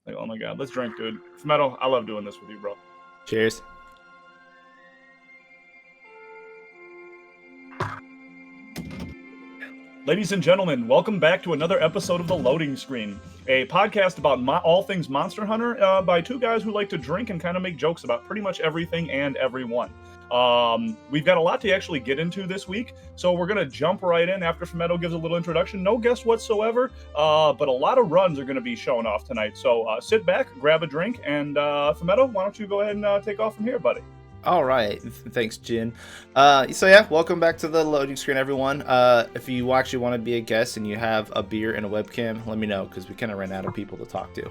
Like, oh my god, let's drink, dude. Phemeto, I love doing this with you, bro. Cheers. Ladies and gentlemen, welcome back to another episode of The Loading Screen, a podcast about all things Monster Hunter by two guys who like to drink and kind of make jokes about pretty much everything and everyone. We've got a lot to actually get into this week, so we're going to jump right in after Phemeto gives a little introduction. No guests whatsoever, but a lot of runs are going to be showing off tonight. So sit back, grab a drink, and Phemeto, why don't you go ahead and take off from here, buddy? All right, thanks, Jin. So yeah, welcome back to the loading screen, everyone. If you actually want to be a guest and you have a beer and a webcam, let me know because we kind of ran out of people to talk to.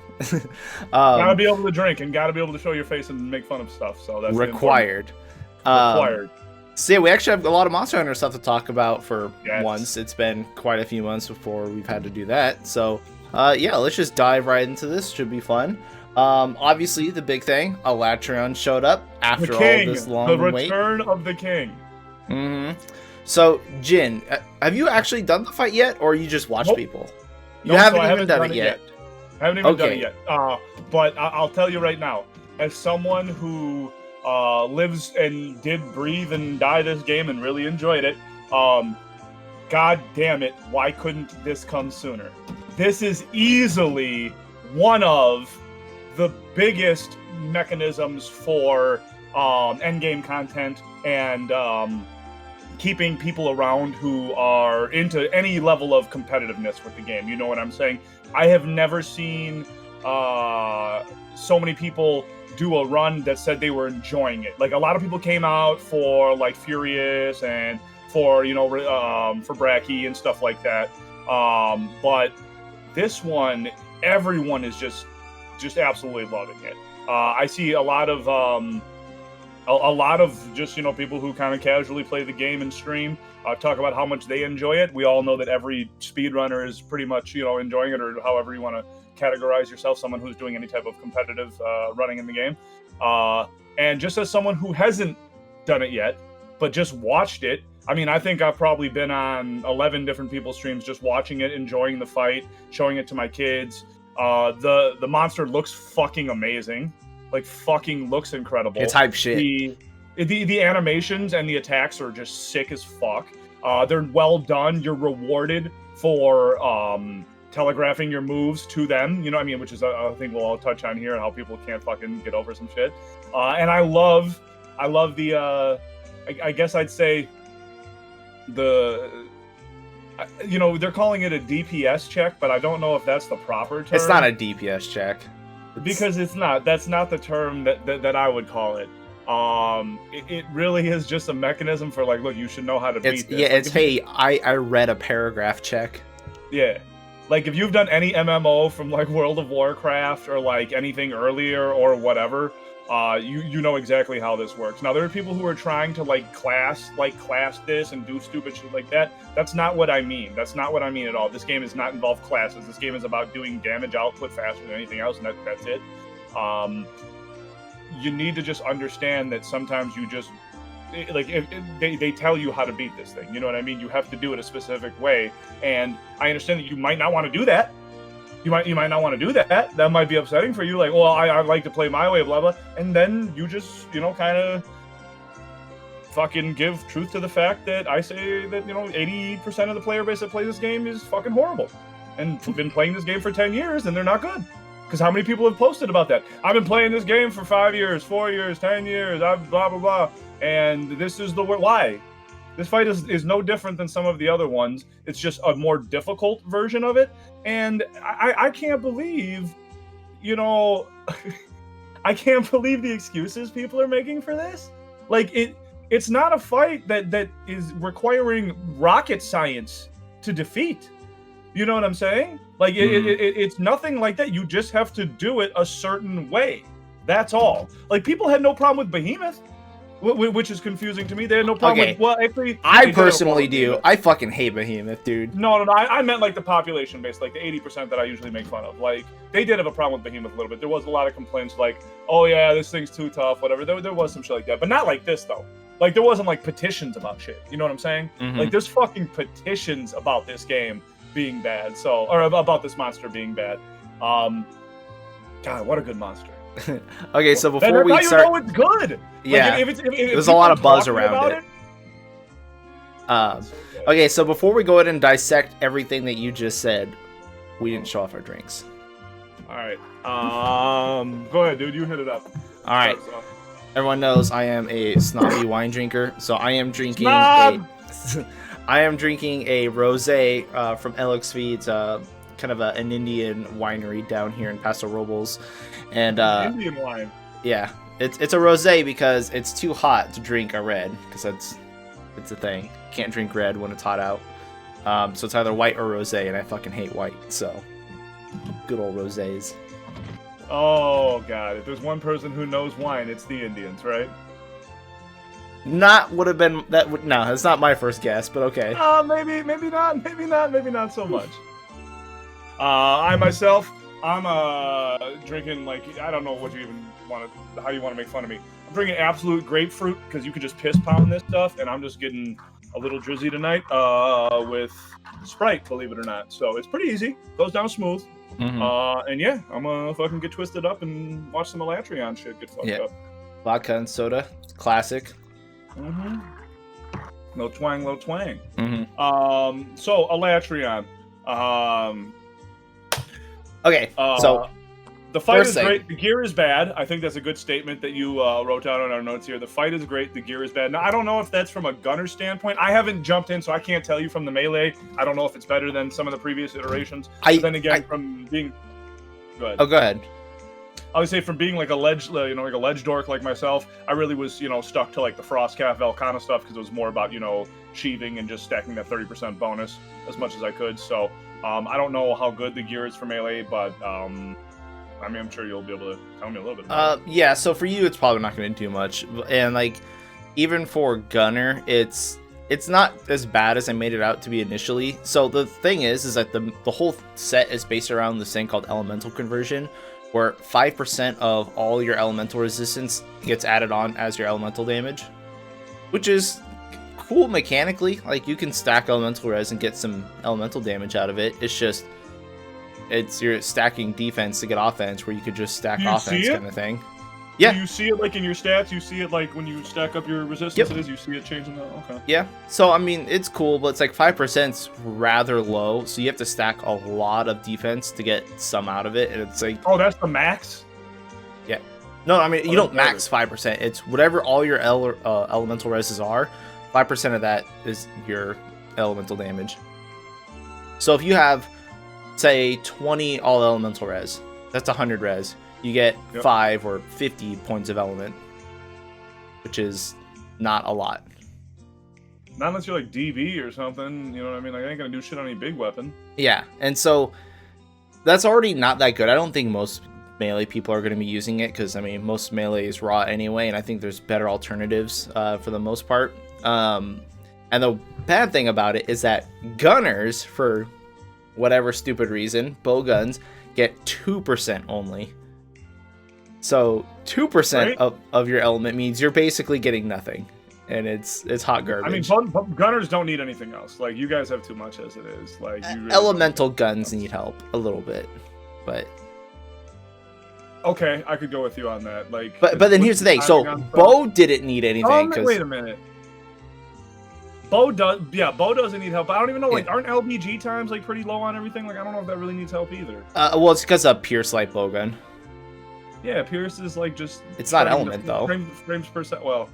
Gotta be able to drink and gotta be able to show your face and make fun of stuff. So that's required. Required. So yeah, we actually have a lot of Monster Hunter stuff to talk about for Yes. once. It's been quite a few months before we've had to do that. So yeah, let's just dive right into this. Should be fun. Obviously, the big thing, Alatreon showed up after all this long the wait. return of the king. Mm-hmm. So, Jin, have you actually done the fight yet, or you just watch Nope. people? No, You haven't so I even done it yet. I haven't even done Okay. it yet. But I'll tell you right now, as someone who lives and did breathe and die this game and really enjoyed it, god damn it, why couldn't this come sooner? This is easily one of the biggest mechanisms for endgame content and keeping people around who are into any level of competitiveness with the game. You know what I'm saying? I have never seen so many people do a run that said they were enjoying it. Like, a lot of people came out for like Furious and for, for Bracky and stuff like that. But this one, everyone is just absolutely loving it. I see a lot of just people who kind of casually play the game and stream talk about how much they enjoy it. We all know that every speedrunner is pretty much enjoying it, or however you want to categorize yourself, someone who's doing any type of competitive running in the game. And just as someone who hasn't done it yet but just watched it, I mean, I think I've probably been on 11 different people's streams just watching it, enjoying the fight, showing it to my kids. The monster looks fucking amazing. Like, fucking looks incredible. It's hype shit. The animations and the attacks are just sick as fuck. They're well done. You're rewarded for telegraphing your moves to them, which is a thing we'll all touch on here, and how people can't fucking get over some shit. And I love the I guess I'd say they're calling it a DPS check, but I don't know if that's the proper term. It's not a DPS check. Because it's not. That's not the term that I would call it. It really is just a mechanism for, like, look, you should know how to beat this. Yeah, it's, hey, I read a paragraph check. Yeah. Like, if you've done any MMO from, like, World of Warcraft or, like, anything earlier or whatever, you know exactly how this works. Now, there are people who are trying to, class this and do stupid shit like that. That's not what I mean. That's not what I mean at all. This game does not involve classes. This game is about doing damage output faster than anything else, and that's it. You need to just understand that sometimes you just, they tell you how to beat this thing. You know what I mean? You have to do it a specific way, and I understand that you might not want to do that. You might not want to do that. That might be upsetting for you. Like, well, I like to play my way, blah, blah. And then you just, kind of fucking give truth to the fact that I say that, 80% of the player base that plays this game is fucking horrible. And been playing this game for 10 years, and they're not good. Because how many people have posted about that? I've been playing this game for 5 years, 4 years, 10 years, blah, blah, blah. And this is the why. This fight is no different than some of the other ones. It's just a more difficult version of it. And I can't believe, I can't believe the excuses people are making for this. Like, it's not a fight that is requiring rocket science to defeat. You know what I'm saying? Like, it's nothing like that. You just have to do it a certain way. That's all. Like, people had no problem with Behemoth, which is confusing to me. They had no problem with, well, actually, I personally do. I fucking hate Behemoth, dude. No, I meant, like, the population base, like the 80% that I usually make fun of. Like, they did have a problem with Behemoth a little bit. There was a lot of complaints, like, oh yeah, this thing's too tough, whatever. There was some shit like that, but not like this, though. Like, there wasn't, like, petitions about shit. You know what I'm saying? Mm-hmm. Like, there's fucking petitions about this game being bad, or about this monster being bad. God, what a good monster. Okay, so before That's we how you start, know it's good. yeah, Like, if there's a lot of buzz talking around about it. Okay, so before we go ahead and dissect everything that you just said, we didn't show off our drinks. All right. Go ahead, dude. You hit it up. All right. Everyone knows I am a snobby wine drinker, so I am drinking Snob! I am drinking a rosé from LXV. It's kind of an Indian winery down here in Paso Robles, and Indian wine. yeah, it's a rosé because it's too hot to drink a red, because it's a thing. Can't drink red when it's hot out. So it's either white or rosé, and I fucking hate white. So good old rosés. Oh god, if there's one person who knows wine, it's the Indians, right? Not would have been that. No, it's not my first guess, but okay. Maybe not so much. I myself, I'm drinking, like, I don't know what you even how you want to make fun of me. I'm drinking absolute grapefruit because you could just piss pound this stuff, and I'm just getting a little drizzy tonight with Sprite, believe it or not. So it's pretty easy, goes down smooth. Mm-hmm. And yeah, I'm gonna fucking get twisted up and watch some Alatreon shit get fucked up. Vodka and soda, classic. Mm-hmm. No twang, low twang. Mm-hmm. So Alatreon. Okay, so the fight is thing. great. The gear is bad. I think that's a good statement that you wrote down on our notes here. The fight is great. The gear is bad. Now, I don't know if that's from a gunner standpoint. I haven't jumped in, so I can't tell you from the melee. I don't know if it's better than some of the previous iterations. But then again, from being... Go ahead. Oh, go ahead. I would say from being like a ledge, like a ledge dork like myself, I really was, stuck to like the Frostcaf Velcana stuff because it was more about, sheathing and just stacking that 30% bonus as much as I could. So I don't know how good the gear is for melee, but I'm sure you'll be able to tell me a little bit about it. Yeah, so for you, it's probably not going to do much. And like, even for gunner, it's not as bad as I made it out to be initially. So the thing is that the whole set is based around this thing called elemental conversion, where 5% of all your elemental resistance gets added on as your elemental damage, which is cool mechanically. Like, you can stack elemental res and get some elemental damage out of it. It's just, you're stacking defense to get offense, where you could just stack offense kind of thing. Yeah. Do you see it like in your stats? You see it like when you stack up your resistances? You see it changing? Okay. Yeah. So, I mean, it's cool, but it's like 5%'s rather low. So you have to stack a lot of defense to get some out of it. And it's like... Oh, that's the max? Yeah. No, I mean, you don't max 5%. It's whatever all your elemental reses are. 5% of that is your elemental damage. So if you have, say, 20 all elemental res, that's 100 res. You get 5 or 50 points of element, which is not a lot. Not unless you're like DB or something, you know what I mean? Like, I ain't gonna do shit on any big weapon. Yeah, and so that's already not that good. I don't think most melee people are going to be using it, because, I mean, most melee is raw anyway, and I think there's better alternatives for the most part. And the bad thing about it is that gunners, for whatever stupid reason, bowguns, get 2% only. So 2% of your element means you're basically getting nothing, and it's hot garbage. I mean, gunners don't need anything else. Like, you guys have too much as it is. Like, you really elemental guns need help a little bit, but okay, I could go with you on that. Like, but then here's the thing. So bow didn't need anything. Wait a minute. Bow doesn't need help. I don't even know. Like, aren't LBG times like pretty low on everything? Like, I don't know if that really needs help either. Well, it's because of Pierce Light bowgun. Yeah, Pierce is like just... It's not element, though. Frames per set, well...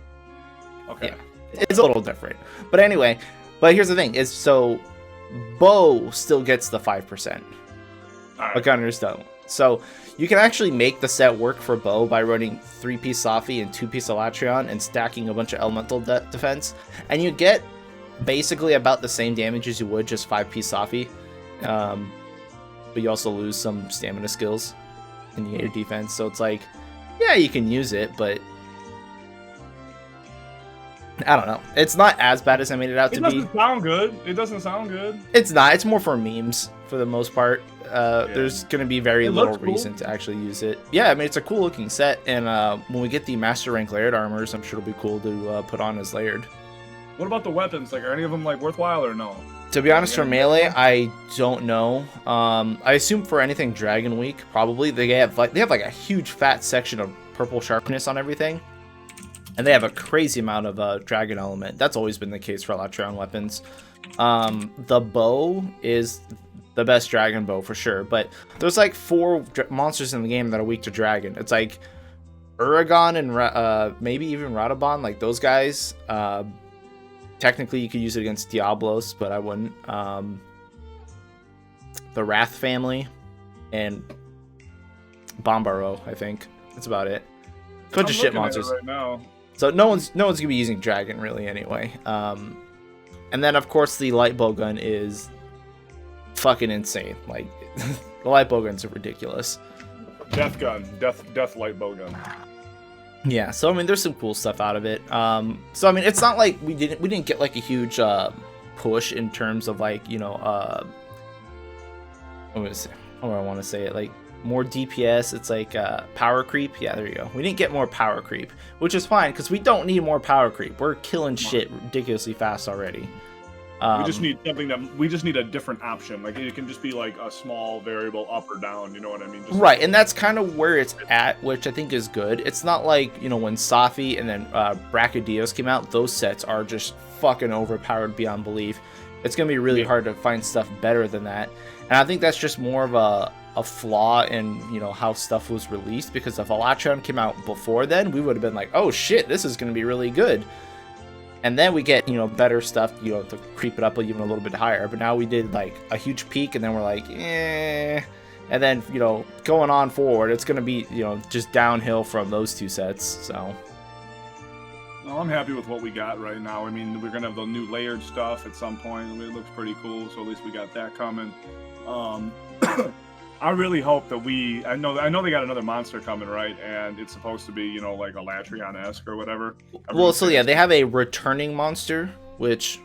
Okay. Yeah, it's a little different. But anyway, here's the thing, is so bow still gets the 5%. But gunners don't. So you can actually make the set work for bow by running 3-piece Safi and 2-piece Alatreon and stacking a bunch of elemental defense. And you get basically about the same damage as you would just 5-piece Safi. But you also lose some stamina skills. And you get your defense, so it's like, yeah, you can use it, but I don't know. It's not as bad as I made it out to be. It doesn't sound good. It doesn't sound good. It's not. It's more for memes for the most part. There's going to be very little reason to actually use it. Yeah, I mean, it's a cool looking set, and when we get the Master Rank layered armors, I'm sure it'll be cool to put on as layered. What about the weapons? Like, are any of them like worthwhile or no? To be honest, for Melee, I don't know. I assume for anything Dragon Week, probably they have like a huge fat section of purple sharpness on everything, and they have a crazy amount of dragon element. That's always been the case for Alatreon weapons. The bow is the best dragon bow for sure, but there's like 4 monsters in the game that are weak to dragon. It's like Uragon and maybe even Radabon, like those guys. Technically, you could use it against Diablos, but I wouldn't. The Wrath family and Bombaro, I think. That's about it. Bunch of shit monsters. Right now. So no one's gonna be using dragon really anyway. And then of course the light bowgun is fucking insane. Like the light bowguns are ridiculous. Death gun, death light bowgun. Yeah, so I mean, there's some cool stuff out of it. So I mean, it's not like we didn't get like a huge push in terms of like, you know, how do I want to say it, like more DPS. It's like power creep. Yeah, there you go. We didn't get more power creep, which is fine because we don't need more power creep. We're killing shit ridiculously fast already. We just need we just need a different option. Like it can just be like a small variable up or down. You know what I mean? Just right, and that's kind of where it's at, which I think is good. It's not like, you know, when Safi and then Brachydios came out, those sets are just fucking overpowered beyond belief. It's gonna be really hard to find stuff better than that, and I think that's just more of a flaw in, you know, how stuff was released. Because if Alatreon came out before then, we would have been like, oh shit, this is gonna be really good. And then we get, you know, better stuff, you know, to creep it up even a little bit higher. But now we did like a huge peak, and then we're like, eh. And then, you know, going on forward, it's going to be, you know, just downhill from those 2 sets. So. Well, I'm happy with what we got right now. I mean, we're going to have the new layered stuff at some point. It looks pretty cool. So at least we got that coming. I really hope that I know they got another monster coming, right? And it's supposed to be, you know, like Alatreon-esque or whatever. Well, so yeah, they have a returning monster, which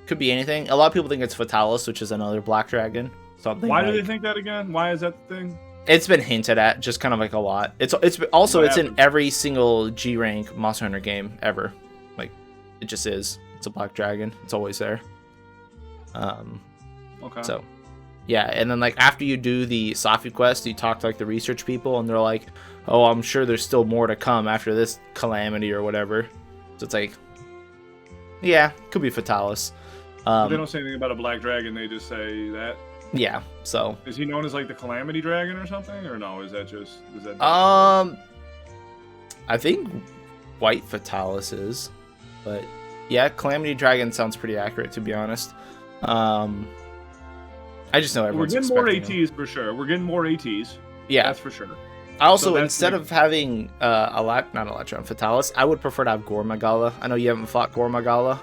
could be anything. A lot of people think it's Fatalis, which is another black dragon. Something. Why do they think that again? Why is that the thing? It's been hinted at, just kind of like a lot. It's in every single G rank Monster Hunter game ever. Like, it just is. It's a black dragon. It's always there. Okay. So. Yeah, and then like after you do the Safi quest, you talk to like the research people, and they're like, "Oh, I'm sure there's still more to come after this calamity or whatever." So it's like, yeah, could be Fatalis. They don't say anything about a black dragon; they just say that. Yeah. So is he known as like the Calamity Dragon or something, or no? Is that? I think White Fatalis is, but yeah, Calamity Dragon sounds pretty accurate, to be honest. I just know everyone's expecting more ATs for sure. We're getting more ATs. Yeah, that's for sure. Also, instead of having not Alatreon, Fatalis, I would prefer to have Gormagala. I know you haven't fought Gormagala.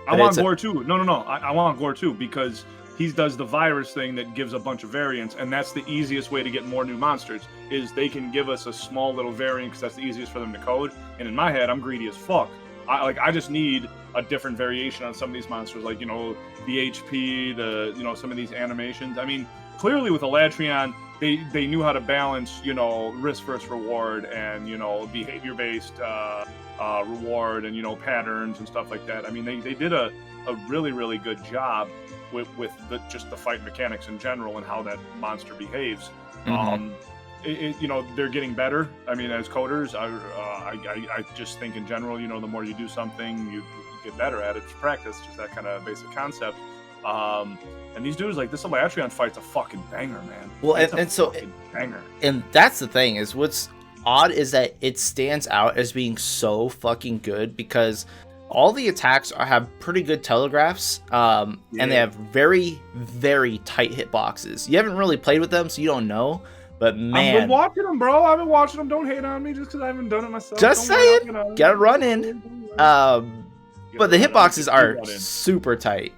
I want Gore too. No. I want Gore too because he does the virus thing that gives a bunch of variants, and that's the easiest way to get more new monsters. Is they can give us a small little variant because that's the easiest for them to code. And in my head, I'm greedy as fuck. I just need a different variation on some of these monsters, like, you know, the HP, some of these animations. I mean, clearly with Alatreon, they knew how to balance, you know, risk versus reward and, you know, behavior based reward and, you know, patterns and stuff like that. I mean, they did a really, really good job with just the fight mechanics in general and how that monster behaves. Mm-hmm. You know, they're getting better. I mean, as coders, I just think in general, you know, the more you do something, you get better at it. It's practice, just that kind of basic concept. And these dudes, like, this Alatreon fight's a fucking banger, man. Well, and so banger. And that's the thing, is what's odd is that it stands out as being so fucking good because all the attacks have pretty good telegraphs, and they have very, very tight hitboxes. You haven't really played with them, so you don't know. But man, I've been watching them, bro. I've been watching them. Don't hate on me just because I haven't done it myself. Just saying, get a run in. But the hitboxes are super tight.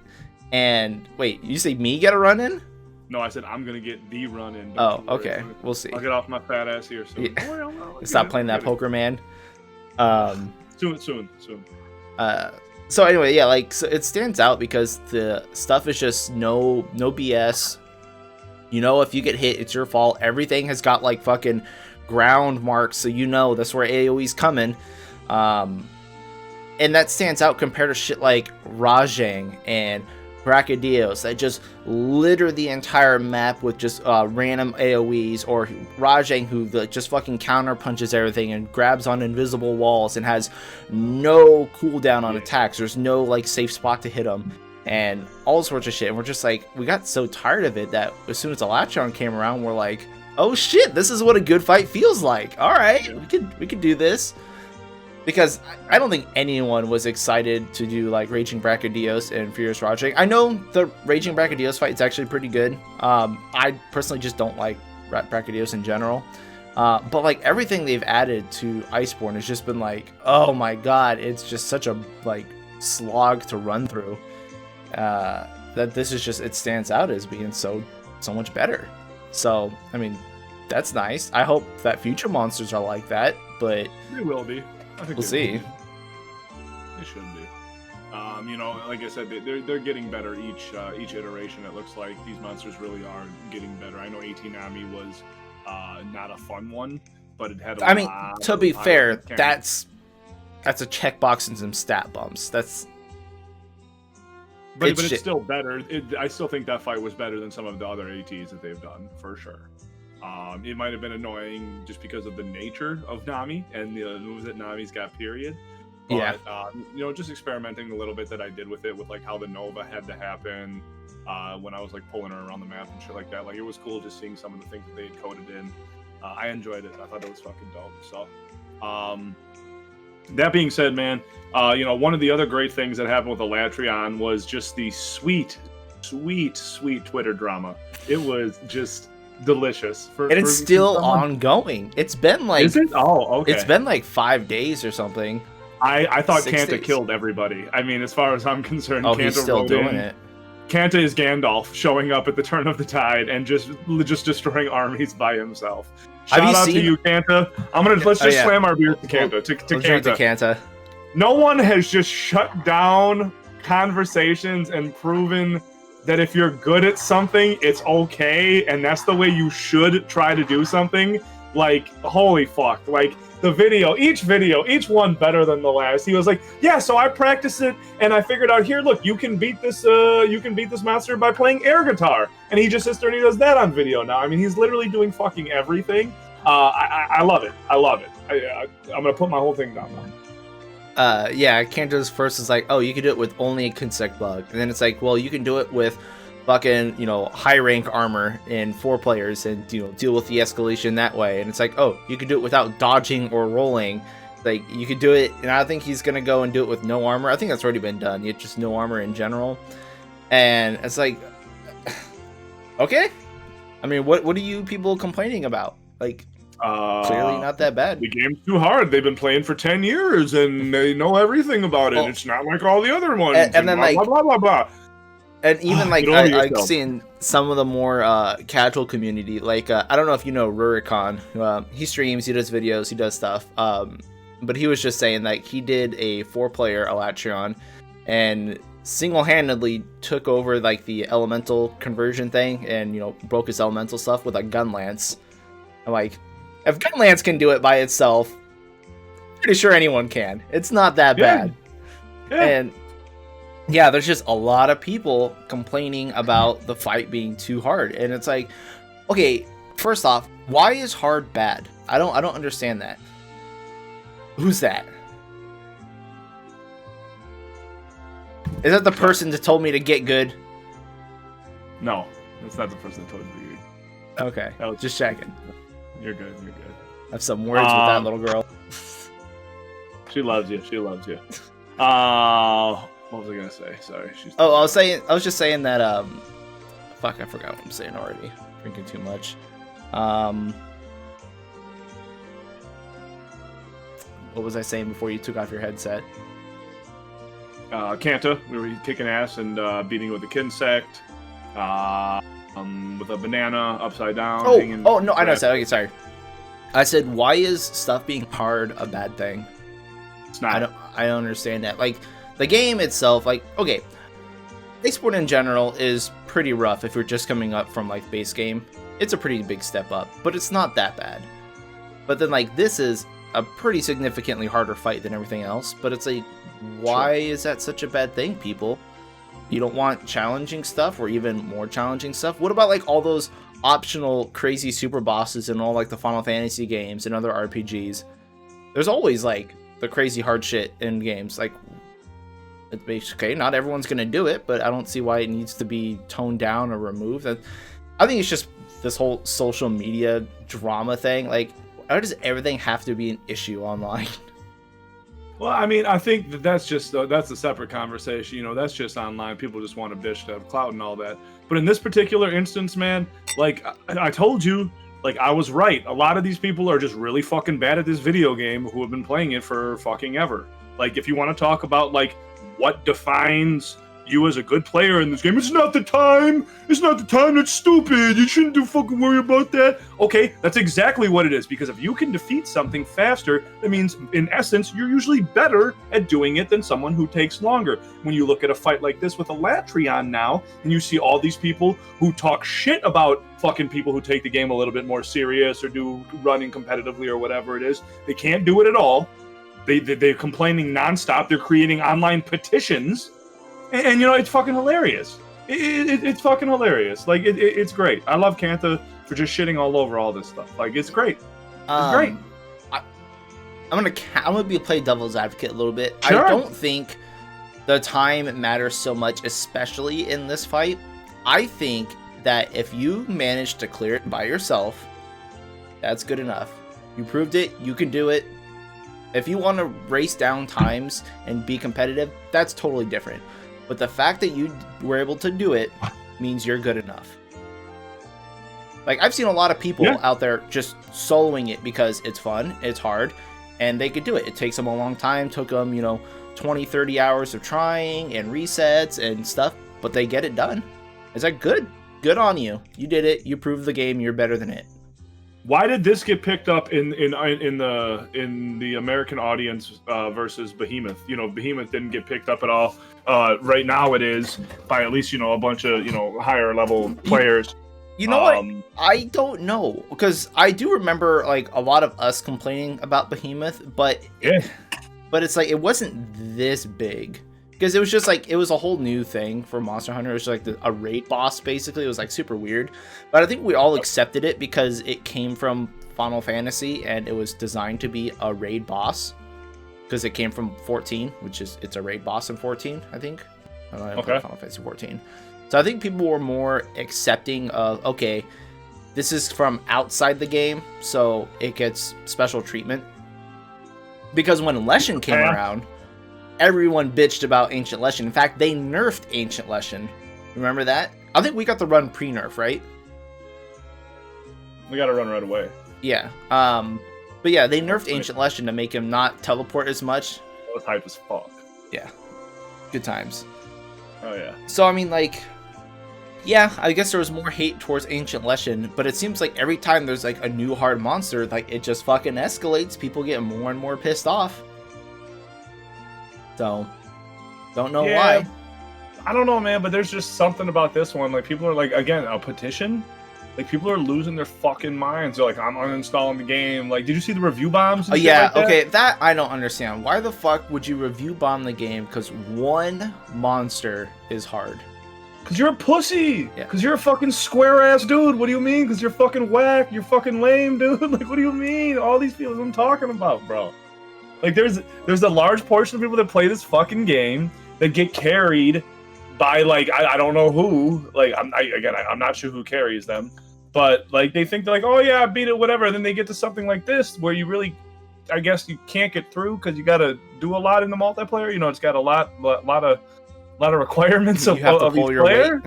And wait, you say me get a run in? No, I said I'm gonna get the run in. Oh, okay. We'll see. I'll get off my fat ass here soon. Yeah. Stop playing that poker, man. Soon. So anyway, yeah, like, so it stands out because the stuff is just no BS. You know, if you get hit, it's your fault. Everything has got like fucking ground marks, so you know that's where AoE's coming. And that stands out compared to shit like Rajang and Brachydios that just litter the entire map with just random AoEs, or Rajang who just fucking counter punches everything and grabs on invisible walls and has no cooldown on attacks. There's no like safe spot to hit them and all sorts of shit. And we're just like, we got so tired of it that as soon as Alatreon came around, we're like, oh shit, this is what a good fight feels like. All right, we could do this. Because I don't think anyone was excited to do like Raging Brachydios and Furious Rajang. I know the Raging Brachydios fight is actually pretty good. I personally just don't like Brachydios in general. But like everything they've added to Iceborne has just been like, oh my god, it's just such a like slog to run through. That this is just, it stands out as being so much better. So I mean, that's nice. I hope that future monsters are like that, but they will be. I think we'll see. They should be. You know, like I said, they're getting better each iteration. It looks like these monsters really are getting better. I know 18 Ami was not a fun one, but it had. I mean, to be fair, that's a checkbox and some stat bumps. That's. But it's still better. I still think that fight was better than some of the other ATs that they've done, for sure. It might have been annoying just because of the nature of Nami and the moves that Nami's got, period. But, yeah. You know, just experimenting a little bit that I did with it, with like how the Nova had to happen when I was like pulling her around the map and shit like that. Like, it was cool just seeing some of the things that they had coded in. I enjoyed it. I thought it was fucking dope. So, that being said, man, you know, one of the other great things that happened with Alatreon was just the sweet Twitter drama. It was just delicious. And it's still ongoing. It's been like, is it? Oh, okay. It's been like 5 days or something. I thought Kanta killed everybody. I mean, as far as I'm concerned, oh, Kanta he's still doing it. Kanta is Gandalf showing up at the turn of the tide and just destroying armies by himself. Shout out to you, Kanta. Let's just slam our beers to Kanta. To Kanta. No one has just shut down conversations and proven that if you're good at something, it's okay, and that's the way you should try to do something. Like, holy fuck. Like, each one better than the last. He was like, yeah, so I practiced it, and I figured out, here, look, you can beat this monster by playing air guitar. And he just sits there and he does that on video now. I mean, he's literally doing fucking everything. I love it. I'm gonna put my whole thing down now. Yeah, Kanto's first is like, oh, you can do it with only a Consec bug. And then it's like, well, you can do it with fucking, you know, high rank armor in 4 players and, you know, deal with the escalation that way. And it's like, oh, you can do it without dodging or rolling. Like, you could do it, and I think he's gonna go and do it with no armor. I think that's already been done. It's just no armor in general. And it's like, okay. I mean, what are you people complaining about? Like, clearly not that bad. The game's too hard. They've been playing for 10 years and they know everything about it. Well, it's not like all the other ones. And then, blah, like, blah, blah, blah, blah. And even like I've seen some of the more casual community, like I don't know if you know Rurikon. He streams, he does videos, he does stuff. But he was just saying like he did a 4-player Alatreon and single-handedly took over like the elemental conversion thing and, you know, broke his elemental stuff with a gun lance. I'm like, if gun lance can do it by itself, pretty sure anyone can. It's not that bad. Yeah. And yeah, there's just a lot of people complaining about the fight being too hard, and it's like, okay, first off, why is hard bad? I don't understand that. Who's that? Is that the person that told me to get good? No, that's not the person that told me to get good. Okay, just checking. You're good. I have some words with that little girl. She loves you. What was I gonna say? Sorry. I was just saying that. Fuck, I forgot what I'm saying already. Drinking too much. What was I saying before you took off your headset? Kanta, we were kicking ass and beating with the Kinsect. With a banana upside down. Oh no, I know. Okay, sorry. I said, why is stuff being hard a bad thing? It's not. I don't understand that. Like, the game itself, like, okay, Iceborne in general is pretty rough if you're just coming up from like base game. It's a pretty big step up, but it's not that bad. But then like this is a pretty significantly harder fight than everything else. But it's like, why is that such a bad thing, people? You don't want challenging stuff or even more challenging stuff? What about like all those optional crazy super bosses in all like the Final Fantasy games and other RPGs? There's always like the crazy hard shit in games. Like, it's okay, not everyone's gonna do it, but I don't see why it needs to be toned down or removed. I think it's just this whole social media drama thing. Like, why does everything have to be an issue online? Well, I mean, I think that's a separate conversation. You know, that's just online. People just want to bitch to have clout and all that. But in this particular instance, man, like I told you, like I was right. A lot of these people are just really fucking bad at this video game who have been playing it for fucking ever. Like, if you want to talk about like what defines you as a good player in this game, it's not the time. It's not the time. That's stupid. You shouldn't fucking worry about that. Okay, that's exactly what it is. Because if you can defeat something faster, that means, in essence, you're usually better at doing it than someone who takes longer. When you look at a fight like this with Alatreon now, and you see all these people who talk shit about fucking people who take the game a little bit more serious or do running competitively or whatever it is, they can't do it at all. They're complaining nonstop. They're creating online petitions. And you know, it's fucking hilarious. It's fucking hilarious. Like, it's great. I love Kantha for just shitting all over all this stuff. Like, it's great. It's great. I'm gonna be play devil's advocate a little bit. Sure. I don't think the time matters so much, especially in this fight. I think that if you manage to clear it by yourself, that's good enough. You proved it. You can do it. If you want to race down times and be competitive, that's totally different. But the fact that you were able to do it means you're good enough. Like, I've seen a lot of people out there just soloing it because it's fun, it's hard, and they could do it. It takes them a long time, took them, 20, 30 hours of trying and resets and stuff, but they get it done. It's like, good on you. You did it. You proved the game. You're better than it. Why did this get picked up in the American audience versus Behemoth? You know, Behemoth didn't get picked up at all. Right now it is by at least a bunch of higher level players. You know what? I don't know, because I do remember like a lot of us complaining about Behemoth, but it's like it wasn't this big. Because it was just like, it was a whole new thing for Monster Hunter. It was like a raid boss, basically. It was like super weird. But I think we all accepted it because it came from Final Fantasy and it was designed to be a raid boss. Because it came from 14, it's a raid boss in 14, I think. I don't know, okay. Final Fantasy 14. So I think people were more accepting of, okay, this is from outside the game, so it gets special treatment. Because when Leshen came around, everyone bitched about Ancient Leshen. In fact, they nerfed Ancient Leshen. Remember that? I think we got the run pre-nerf, right? We got to run right away. Yeah. But yeah, they nerfed Ancient Leshen to make him not teleport as much. That was hype as fuck. Yeah. Good times. Oh, yeah. So, I mean, like, yeah, I guess there was more hate towards Ancient Leshen, but it seems like every time there's, like, a new hard monster, like, it just fucking escalates. People get more and more pissed off. So, don't know why. I don't know, man, but there's just something about this one. Like, people are like, again, a petition? Like, people are losing their fucking minds. They're like, I'm uninstalling the game. Like, did you see the review bombs? Oh, yeah, like that? Okay, that I don't understand. Why the fuck would you review bomb the game because one monster is hard? Because you're a pussy. Because you're a fucking square-ass dude. What do you mean? Because you're fucking whack. You're fucking lame, dude. Like, what do you mean? All these people I'm talking about, bro. Like, there's a large portion of people that play this fucking game that get carried by, like, I don't know who. Like, I'm not sure who carries them. But, like, they think they're like, oh, yeah, I beat it, whatever. And then they get to something like this where you really, I guess, you can't get through because you got to do a lot in the multiplayer. It's got a lot of requirements of each player.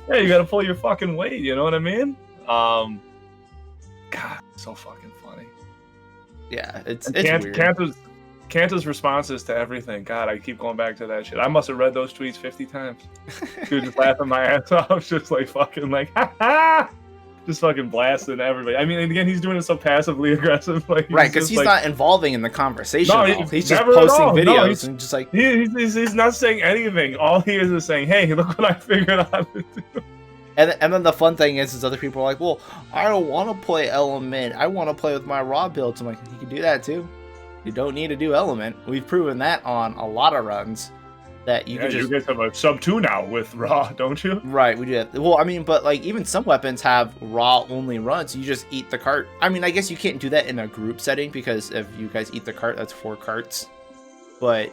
Yeah, you got to pull your fucking weight. You know what I mean? God, so fucking funny. Yeah, it's weird. Kanta's responses to everything. God, I keep going back to that shit. I must have read those tweets 50 times. Dude, just laughing my ass off, just like fucking like, ha ha! Just fucking blasting everybody. I mean, again, he's doing it so passively aggressive. Like, right, because he's like, not involving in the conversation. No, he's just posting videos and just like... He's not saying anything. All he is saying, hey, look what I figured out how to do. And then the fun thing is other people are like, well, I don't want to play Element. I want to play with my raw builds. I'm like, you can do that too. You don't need to do Element. We've proven that on a lot of runs. that you can just. You guys have a sub 2 now with raw, don't you? Right, we do that. Well, I mean, but like even some weapons have raw only runs. You just eat the cart. I mean, I guess you can't do that in a group setting because if you guys eat the cart, that's 4 carts. But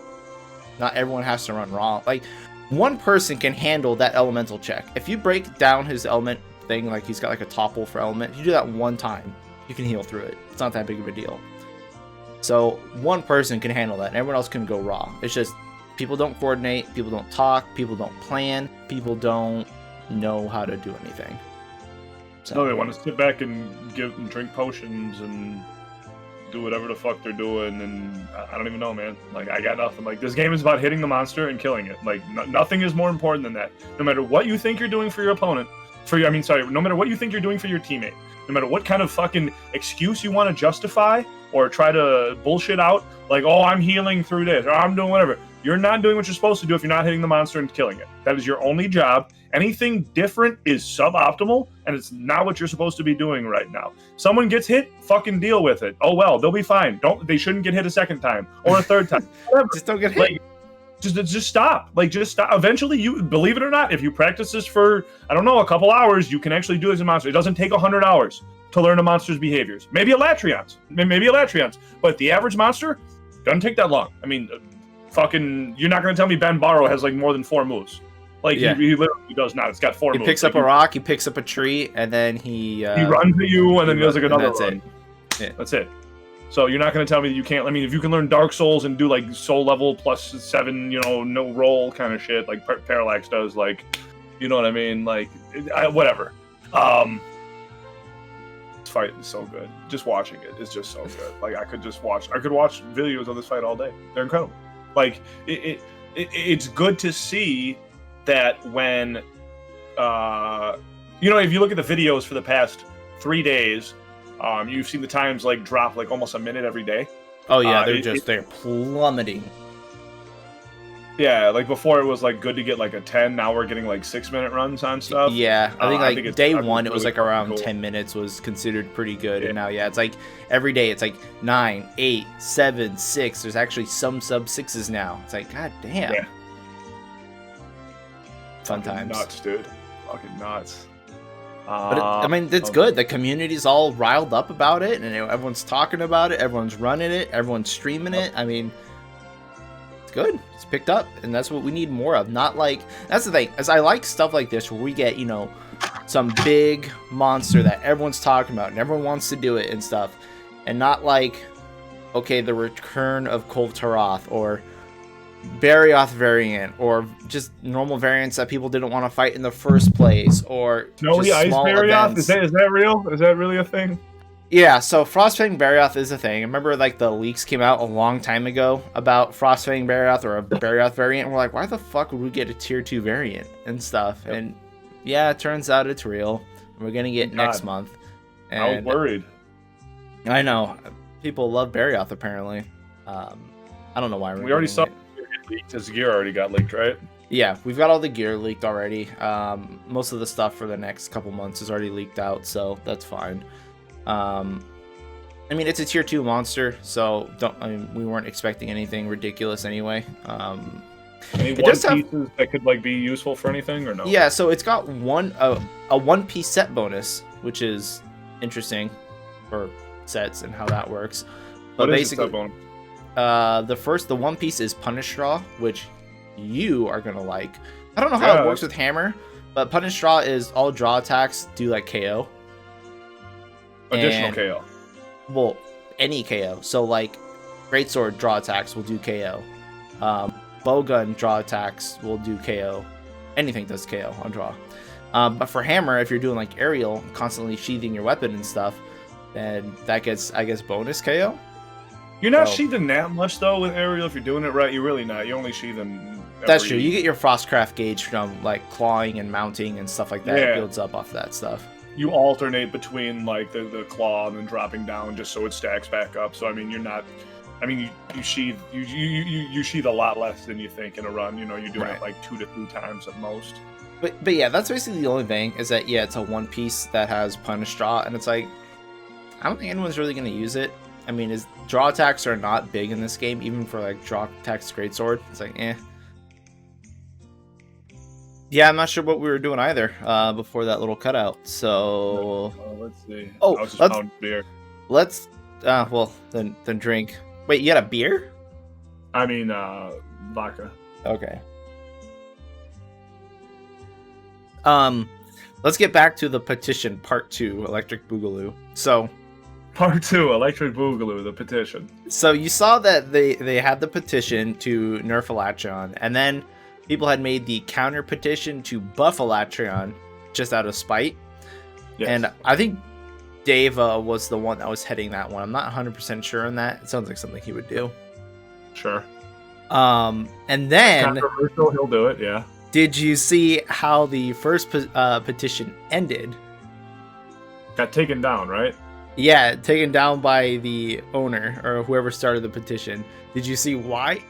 not everyone has to run raw. Like one person can handle that elemental check. If you break down his element thing, like he's got like a topple for element, if you do that one time, you can heal through it. It's not that big of a deal. So one person can handle that, and everyone else can go raw. It's just people don't coordinate, people don't talk, people don't plan, people don't know how to do anything. So No, they want to sit back and drink potions and do whatever the fuck they're doing, and I don't even know, man. Like, I got nothing. Like, this game is about hitting the monster and killing it. Like, nothing is more important than that. No matter what you think you're doing for your opponent, no matter what you think you're doing for your teammate, no matter what kind of fucking excuse you want to justify or try to bullshit out, like, oh, I'm healing through this, or I'm doing whatever. You're not doing what you're supposed to do if you're not hitting the monster and killing it. That is your only job. Anything different is suboptimal, and it's not what you're supposed to be doing right now. Someone gets hit, fucking deal with it. Oh well, they'll be fine. They shouldn't get hit a second time or a third time. just don't get hit. Like, just stop. Like, just stop. Eventually, you believe it or not, if you practice this for, I don't know, a couple hours, you can actually do it as a monster. It doesn't take 100 hours to learn a monster's behaviors. Maybe Alatreon's, but the average monster doesn't take that long. I mean, fucking, you're not going to tell me Ben Barrow has like more than 4 moves. Like, Yeah. he literally does not. It's got 4 moves. He picks up a rock, he picks up a tree, and then he runs at you, and then he does like another that's run. Yeah. That's it. So you're not going to tell me that you can't. I mean, if you can learn Dark Souls and do like soul level +7, no roll kind of shit, like Parallax does, like, you know what I mean? Like, whatever. This fight is so good. Just watching it is just so good. Like, I could watch videos of this fight all day. They're incredible. Like, it's good to see that when, if you look at the videos for the past 3 days, you've seen the times like drop like almost a minute every day. Oh yeah, they're plummeting. Yeah, like before it was like good to get like a 10. Now we're getting like 6-minute runs on stuff. Yeah, I think it's day really one it was like around cool. 10 minutes was considered pretty good, and now it's like every day it's like 9, 8, 7, 6. There's actually some sub 6s now. It's like, god damn. Yeah. Fun Fucking times. nuts, dude. Fucking nuts. But it's good. The community's all riled up about it, and everyone's talking about it. Everyone's running it. Everyone's streaming it. I mean, it's good. It's picked up, and that's what we need more of. Not like, that's the thing, as I like stuff like this where we get, some big monster that everyone's talking about and everyone wants to do it and stuff, and not like, okay, the return of Kol Taroth or Barioth variant, or just normal variants that people didn't want to fight in the first place, or Snowy just Ice small Barioth? events. Is that real? Is that really a thing? Yeah, so Frostfang Barioth is a thing. I remember like the leaks came out a long time ago about Frostfang Barioth or a Barioth variant. And we're like, why the fuck would we get a tier 2 variant and stuff? Yep. And yeah, it turns out it's real. We're gonna get next month. And I was worried. I know. People love Barioth apparently. I don't know why We already saw it leaked. His gear already got leaked, right? Yeah, we've got all the gear leaked already. Most of the stuff for the next couple months is already leaked out, so that's fine. I mean, it's a tier 2 monster, so we weren't expecting anything ridiculous anyway. Any it one does have- pieces that could like be useful for anything or no? Yeah, so it's got a 1-piece set bonus, which is interesting for sets and how that works. But What is basically, the bonus? the 1 piece is Punish Straw, which you are gonna like. I don't know how it works with Hammer, but Punish Straw is all draw attacks do like KO. Additional And- KO. Well, any KO. So like Greatsword draw attacks will do KO. Bowgun draw attacks will do KO. Anything does KO on draw. But for Hammer, if you're doing like aerial, constantly sheathing your weapon and stuff, then that gets, I guess, bonus KO. You're not So- sheathing that much though with aerial. If you're doing it right, you're really not. You only sheathing. That's true. You get your Frostcraft gauge from like clawing and mounting and stuff like that. Yeah. It builds up off that stuff. You alternate between like the claw and then dropping down just so it stacks back up. So I mean, you're not. I mean, you sheath you sheath a lot less than you think in a run. You're doing it like 2 to 3 times at most. But yeah, that's basically the only thing is that it's a 1 piece that has Punish Draw, and it's like I don't think anyone's really gonna use it. I mean, draw attacks are not big in this game, even for like draw attacks Greatsword. It's like Yeah, I'm not sure what we were doing either before that little cutout. So let's see. Oh, I was just let's- pounding beer. let's well then drink. Wait, you got a beer? I mean, vodka. Okay. Let's get back to the petition part 2, Electric Boogaloo. So Part 2, Electric Boogaloo, the petition. So you saw that they had the petition to nerf Alatreon, and then people had made the counter petition to buff Alatreon just out of spite. Yes. And I think Dave was the one that was heading that one. I'm not 100% sure on that. It sounds like something he would do. Sure. And then Controversial, he'll do it, yeah. did you see how the first petition ended? Got taken down, right? Yeah, taken down by the owner or whoever started the petition. Did you see why?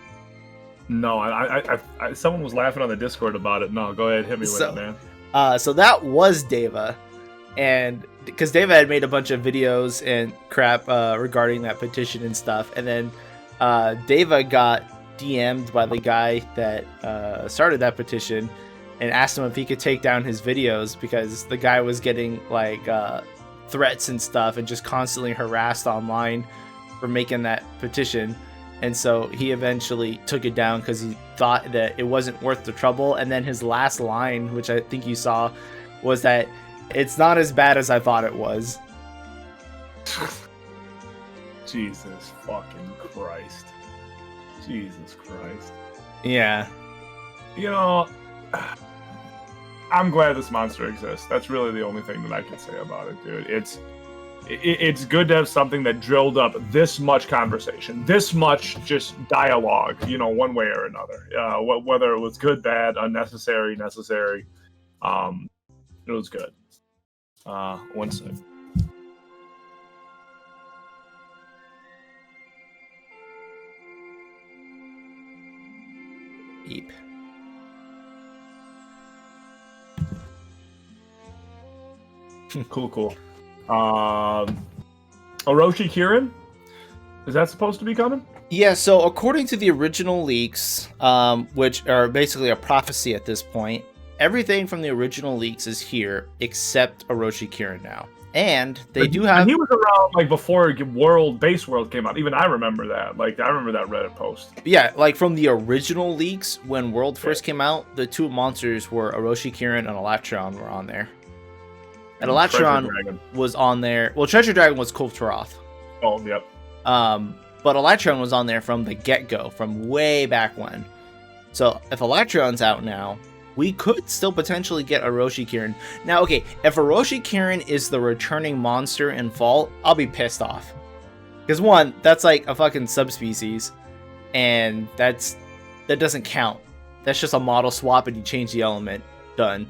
No, I someone was laughing on the Discord about it. No, go ahead, hit me with it, man. So that was Deva, and because Deva had made a bunch of videos and crap regarding that petition and stuff, and then Deva got DM'd by the guy that started that petition and asked him if he could take down his videos because the guy was getting like threats and stuff and just constantly harassed online for making that petition. And so he eventually took it down because he thought that it wasn't worth the trouble. And then his last line, which I think you saw, was that it's not as bad as I thought it was. Jesus fucking Christ. Jesus Christ. Yeah. You know, I'm glad this monster exists. That's really the only thing that I can say about it, dude. It's good to have something that drilled up this much conversation, this much just dialogue, you know, one way or another. Whether it was good, bad, unnecessary, necessary, it was good. One sec. Eep. Cool. Orochi Kirin? Is that supposed to be coming? Yeah, so according to the original leaks, which are basically a prophecy at this point, everything from the original leaks is here except Orochi Kirin now. And they do have... And he was around like before Base World came out. Even I remember that. Like, I remember that Reddit post. Yeah, like from the original leaks, when World first came out, the two monsters were Orochi Kirin and Alatreon were on there. And Alatreon was on there. Well, Treasure Dragon was Kultaroth. Oh, yep. But Alatreon was on there from the get-go, from way back when. So if Alatreon's out now, we could still potentially get Orochi Kirin. Now, okay, if Orochi Kirin is the returning monster in Fall, I'll be pissed off. Because one, that's like a fucking subspecies, and that doesn't count. That's just a model swap and you change the element. Done.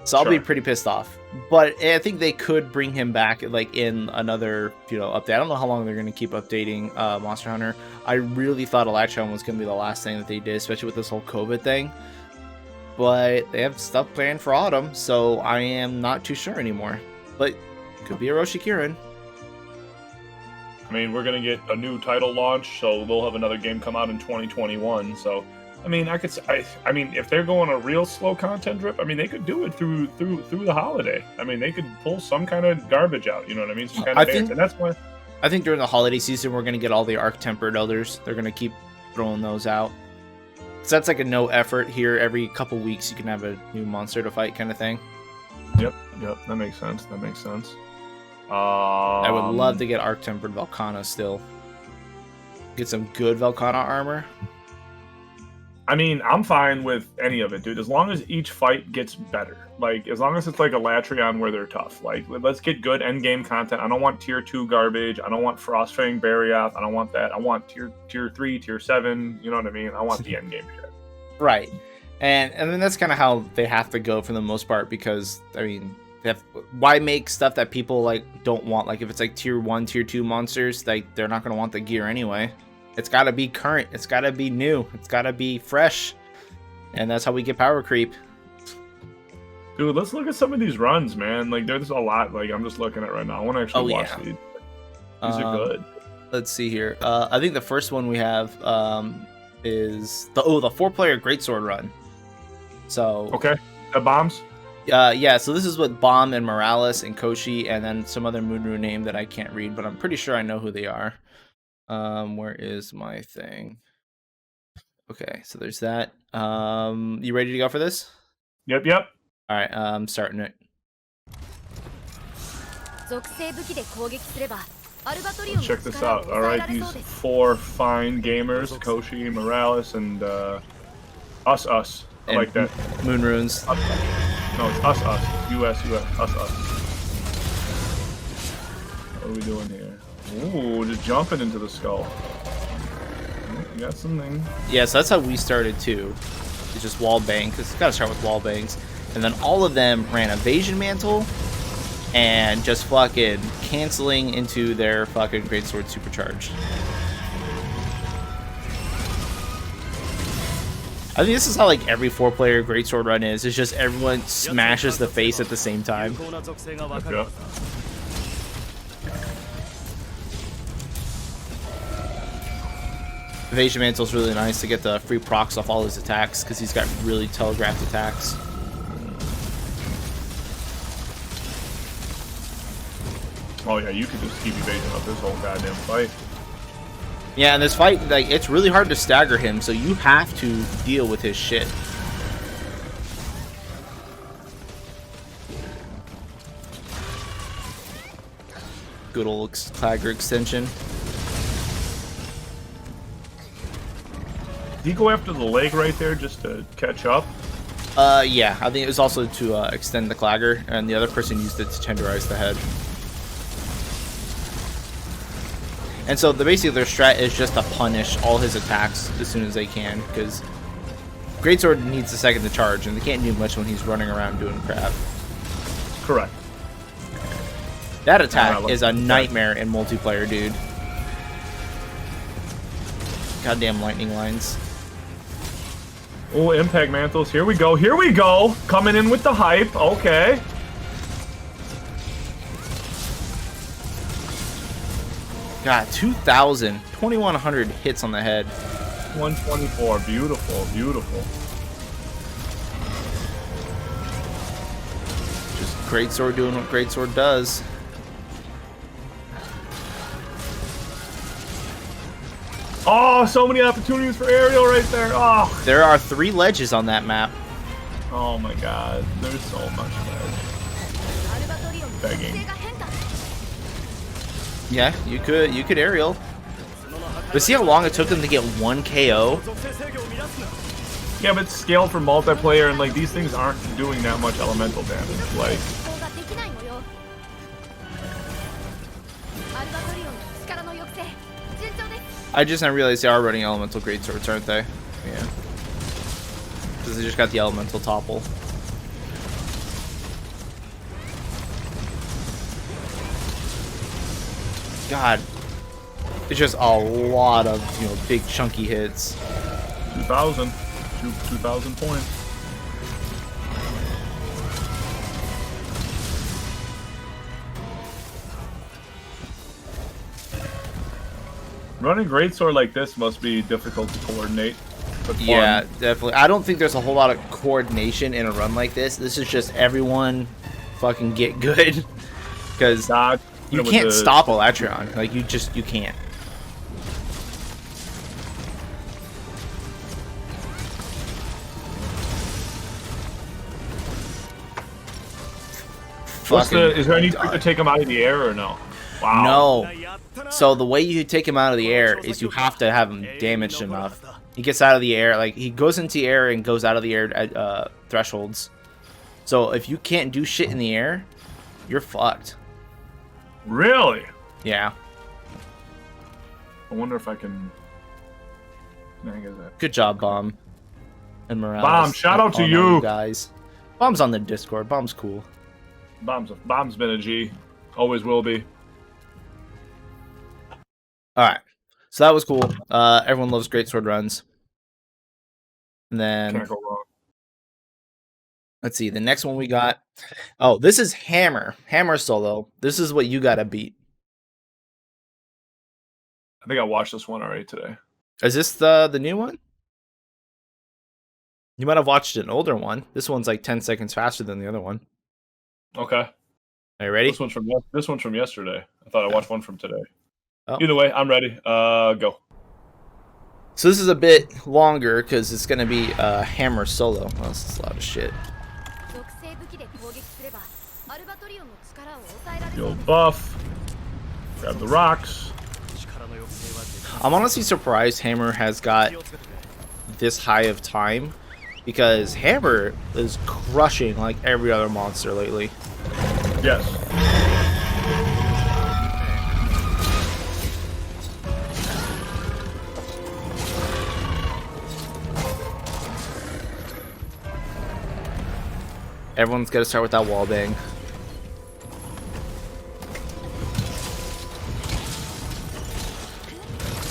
So I'll be pretty pissed off. But I think they could bring him back like in another, update. I don't know how long they're going to keep updating Monster Hunter. I really thought Alatreon was going to be the last thing that they did, especially with this whole COVID thing. But they have stuff planned for autumn, so I am not too sure anymore. But could be Orochi Kirin. I mean, we're going to get a new title launch, so they'll have another game come out in 2021, so... I mean, I mean, if they're going a real slow content drip, I mean, they could do it through the holiday. I mean, they could pull some kind of garbage out. You know what I mean? Some kind of and that's why. I think during the holiday season, we're gonna get all the Arc Tempered Elders. They're gonna keep throwing those out. So that's like a no effort here. Every couple weeks, you can have a new monster to fight, kind of thing. Yep. That makes sense. I would love to get Arc Tempered Velkhana still. Get some good Velkhana armor. I mean, I'm fine with any of it, dude. As long as each fight gets better. Like, as long as it's like Alatreon where they're tough. Like, let's get good endgame content. I don't want tier 2 garbage. I don't want Frostfang, Barioth. I don't want that. I want tier 3, tier 7. You know what I mean? I want the endgame shit. Right. And then that's kind of how they have to go for the most part because, I mean, why make stuff that people, like, don't want? Like, if it's, like, tier 1, tier 2 monsters, like, they're not going to want the gear anyway. It's got to be current. It's got to be new. It's got to be fresh. And that's how we get power creep. Dude, let's look at some of these runs, man. Like, there's a lot. Like, I'm just looking at right now. I want to actually watch these. These are good. Let's see here. I think the first one we have is the 4-player Greatsword run. So Okay. The bombs? yeah, so this is with Bomb and Morales and Koshi and then some other Moonru name that I can't read, but I'm pretty sure I know who they are. Where is my thing? Okay, so there's that. You ready to go for this? Yep. All right, I'm starting it. Let's check this out. All right, these 4 fine gamers, Koshi, Morales, and us. I like that. Moon Runes. No, it's us. US, us. What are we doing here? Ooh, just jumping into the skull. You got something. Yeah, so that's how we started too. It's just wall bang, because it's got to start with wall bangs. And then all of them ran Evasion Mantle and just fucking canceling into their fucking Greatsword Supercharged. I think this is how like every 4-player Greatsword run is. It's just everyone smashes the face at the same time. Yep. Evasion Mantle's really nice to get the free procs off all his attacks because he's got really telegraphed attacks. Oh yeah, you could just keep evading up this whole goddamn fight. Yeah, in this fight, like it's really hard to stagger him, so you have to deal with his shit. Good old Clagger extension. Did he go after the leg right there just to catch up? Yeah, I think it was also to extend the Clagger, and the other person used it to tenderize the head. And so basically their strat is just to punish all his attacks as soon as they can, because Greatsword needs a second to charge, and they can't do much when he's running around doing crap. Correct. That attack is a nightmare in multiplayer, dude. Goddamn lightning lines. Oh, impact mantles. Here we go. Coming in with the hype. Okay. God, 2,000. 2,100 hits on the head. 124. Beautiful. Just Greatsword doing what Greatsword does. Oh, so many opportunities for aerial right there. Oh. There are 3 ledges on that map. Oh my god. There's so much ledge. Begging. Yeah, you could aerial. But see how long it took them to get 1 KO? Yeah, but it's scaled for multiplayer, and like these things aren't doing that much elemental damage. Like, I just now realized they are running elemental greatswords, aren't they? Yeah. Because they just got the elemental topple. God, it's just a lot of big chunky hits. 2,000 points. Running greatsword like this must be difficult to coordinate. But fun. Yeah, definitely. I don't think there's a whole lot of coordination in a run like this. This is just everyone fucking get good. Because you can't stop Alatreon. Like, you can't. Is there any trick to take him out of the air or no? Wow. No. So the way you take him out of the air is you have to have him damaged enough. He gets out of the air, like he goes into the air and goes out of the air at thresholds. So if you can't do shit in the air, you're fucked. Really? Yeah. I wonder if I can. Good job, Bomb. And Morales. Bomb, shout out to you guys. Bomb's on the Discord. Bomb's cool. Bomb's been a G. Always will be. Alright. So that was cool. Everyone loves greatsword runs. And then Can't go wrong. Let's see, the next one we got. Oh, this is Hammer. Hammer solo. This is what you gotta beat. I think I watched this one already today. Is this the new one? You might have watched an older one. This one's like 10 seconds faster than the other one. Okay. Are you ready? This one's from yesterday. I thought I watched one from today. Oh. Either way, I'm ready. Go. So this is a bit longer because it's gonna be Hammer solo. Oh, this is a lot of shit. Yo, buff. Grab the rocks. I'm honestly surprised Hammer has got this high of time because Hammer is crushing like every other monster lately. Yes. Everyone's got to start with that wall bang.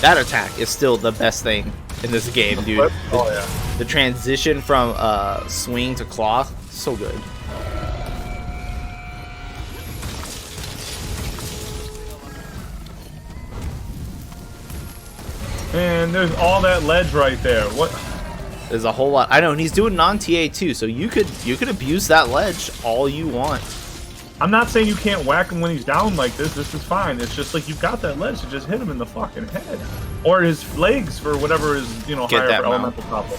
That attack is still the best thing in this game, dude. Oh, yeah. The transition from swing to claw, so good. And there's all that ledge right there. What? There's a whole lot. I know, and he's doing non-TA too, so you could abuse that ledge all you want. I'm not saying you can't whack him when he's down like this. This is fine. It's just like you've got that ledge to just hit him in the fucking head, or his legs for whatever is higher for elemental problem.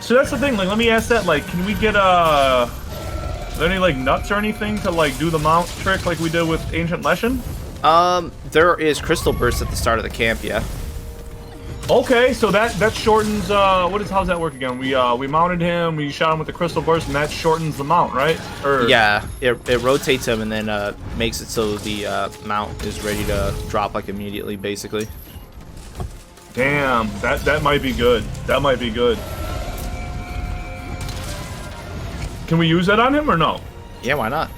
So that's the thing. Like, let me ask that. Like, can we get are there any like nuts or anything to like do the mount trick like we did with Ancient Leshen? There is Crystal Burst at the start of the camp, yeah. Okay, so that shortens. How's that work again? We mounted him. We shot him with the Crystal Burst, and that shortens the mount, right? Or... Yeah, it rotates him and then makes it so the mount is ready to drop like immediately, basically. Damn, that might be good. That might be good. Can we use that on him or no? Yeah, why not?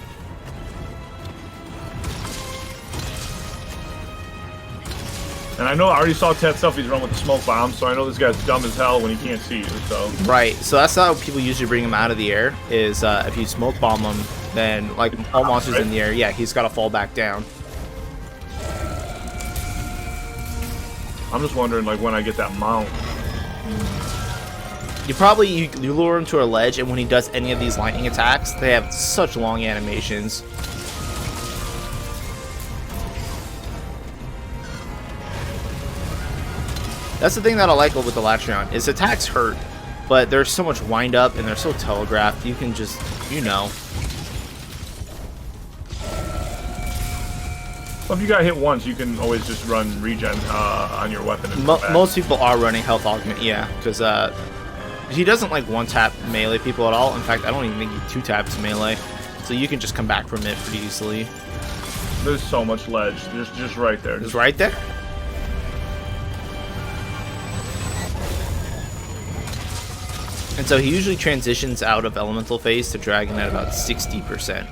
And I know I already saw Ted Stuffy's run with the smoke bomb, so I know this guy's dumb as hell when he can't see you. So right, so that's how people usually bring him out of the air. Is if you smoke bomb him, then like all monsters in the air, yeah, he's got to fall back down. I'm just wondering, like, when I get that mount. You lure him to a ledge, and when he does any of these lightning attacks, they have such long animations. That's the thing that I like with the Alatreon, is attacks hurt, but there's so much wind up and they're so telegraphed, you can just, Well, if you got hit once, you can always just run regen on your weapon. And most people are running health augment, yeah, because he doesn't like one-tap melee people at all. In fact, I don't even think he two-taps melee, so you can just come back from it pretty easily. There's so much ledge, just right there. Just right there? And so he usually transitions out of elemental phase to dragon at about 60%.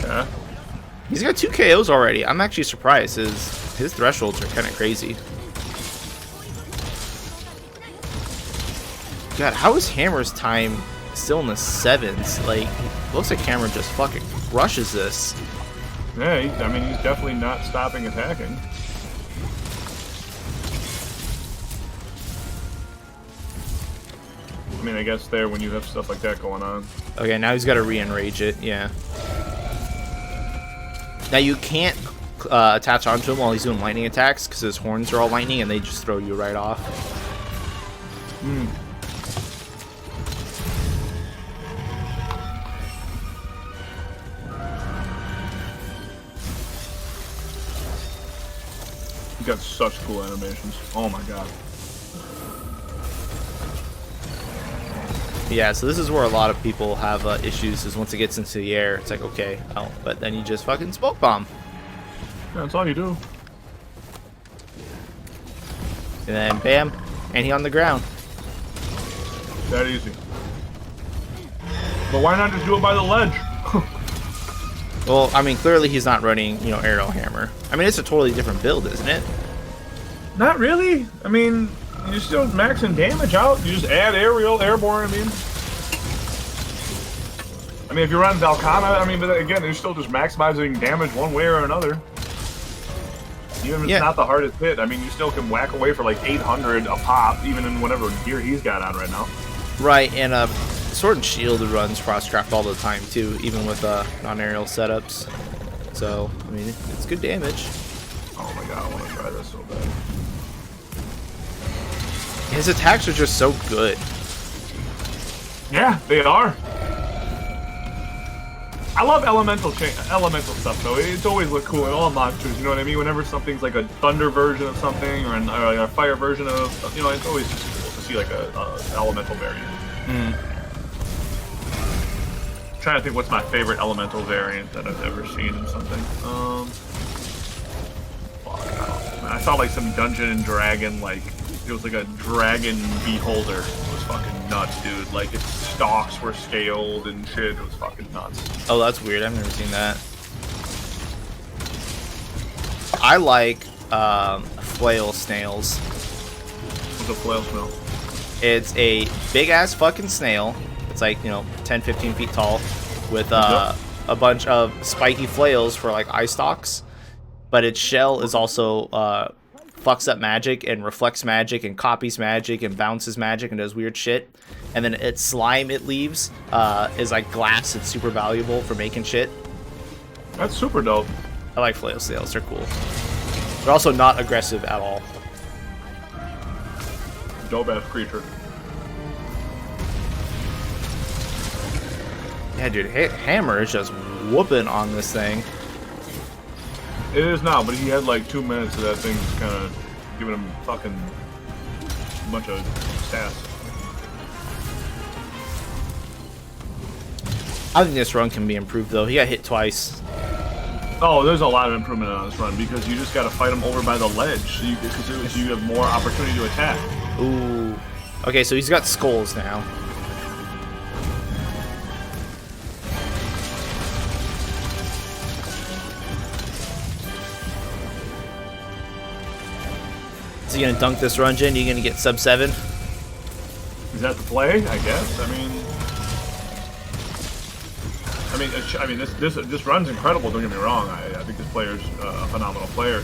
Yeah. He's got 2 KOs already. I'm actually surprised. His thresholds are kind of crazy. God, how is Hammer's time still in the 7s? Like, looks like Hammer just fucking crushes this. Yeah, he's definitely not stopping attacking. I mean, I guess there when you have stuff like that going on. Okay, now he's got to re-enrage it, yeah. Now you can't attach onto him while he's doing lightning attacks because his horns are all lightning and they just throw you right off. Hmm. You got such cool animations. Oh my god. Yeah, so this is where a lot of people have issues, is once it gets into the air, it's like, okay, oh, but then you just fucking smoke bomb. Yeah, that's all you do. And then, bam, and he on the ground. That easy. But why not just do it by the ledge? Well, I mean, clearly he's not running, Aerial Hammer. I mean, it's a totally different build, isn't it? Not really. I mean, you're still maxing damage out. You just add airborne, I mean, if you're running Valkana, but again, you're still just maximizing damage one way or another. Even if Yeah. it's not the hardest hit, I mean, you still can whack away for like 800 a pop, even in whatever gear he's got on right now. Right, and Sword and Shield runs crosscraft all the time too, even with non-aerial setups. So, I mean, it's good damage. Oh my god, I want to try this so bad. His attacks are just so good. Yeah, they are. I love elemental stuff though. It's always look cool in all monsters. You know what I mean? Whenever something's like a thunder version of something or a fire version of, you know, it's always just cool to see like a elemental variant. Trying to think what's my favorite elemental variant that I've ever seen in something. I saw like some Dungeon and Dragon, like it was like a dragon beholder. It was fucking nuts, dude. Like its stalks were scaled and shit. It was fucking nuts. Oh, that's weird. I've never seen that. I like flail snails. What's a flail snail? It's a big ass fucking snail. It's like, 10, 15 feet tall with a bunch of spiky flails for like eye stalks. But its shell is also fucks up magic and reflects magic and copies magic and bounces magic and does weird shit. And then its slime it leaves is like glass. It's super valuable for making shit. That's super dope. I like flail snails. They're cool. They're also not aggressive at all. Dope ass creature. Yeah, dude, Hammer is just whooping on this thing. It is now, but he had like 2 minutes of that thing just kind of giving him fucking a bunch of stats. I think this run can be improved, though. He got hit twice. Oh, there's a lot of improvement on this run because you just got to fight him over by the ledge, so you have more opportunity to attack. Ooh. Okay, so he's got skulls now. Is he gonna dunk this run, Jin? You gonna get sub 7? Is that the play? I guess. I mean, this run's incredible. Don't get me wrong. I think this player's a phenomenal player.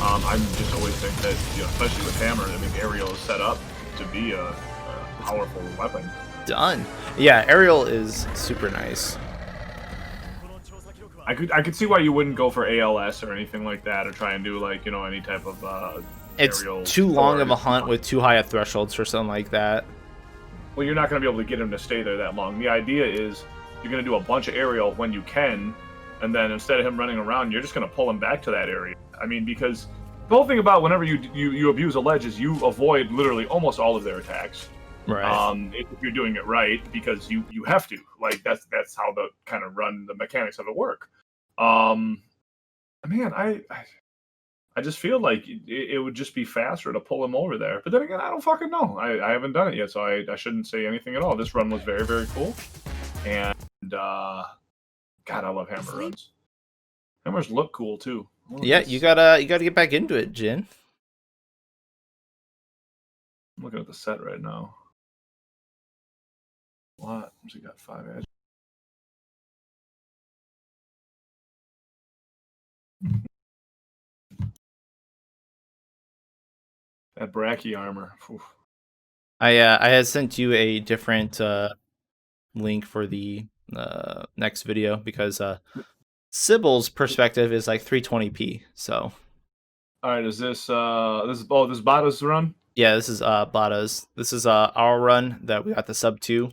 I just always think that, especially with Hammer, I mean, Aerial is set up to be a powerful weapon. Done. Yeah, Aerial is super nice. I could see why you wouldn't go for ALS or anything like that, or try and do like any type of It's aerial too long of a sword. hunt with too high a thresholds for something like that. Well, you're not going to be able to get him to stay there that long. The idea is you're going to do a bunch of aerial when you can, and then instead of him running around, you're just going to pull him back to that area. I mean, because the whole thing about whenever you abuse a ledge is you avoid literally almost all of their attacks. Right. If you're doing it right, because you have to. Like that's how the kind of the mechanics of it work. Man, I just feel like it would just be faster to pull him over there. But then again, I don't fucking know. I haven't done it yet, so I shouldn't say anything at all. This run was very, very cool. And, God, I love Hammer runs. Hammers look cool, too. Yeah, you gotta get back into it, Jin. I'm looking at the set right now. What? What's he got? 5 edge. That Bracky armor. Oof. I had sent you a different link for the next video because Sybil's perspective is like 320p. So, all right, is this Bada's run? Yeah, this is Bada's. This is our run that we got the sub 2.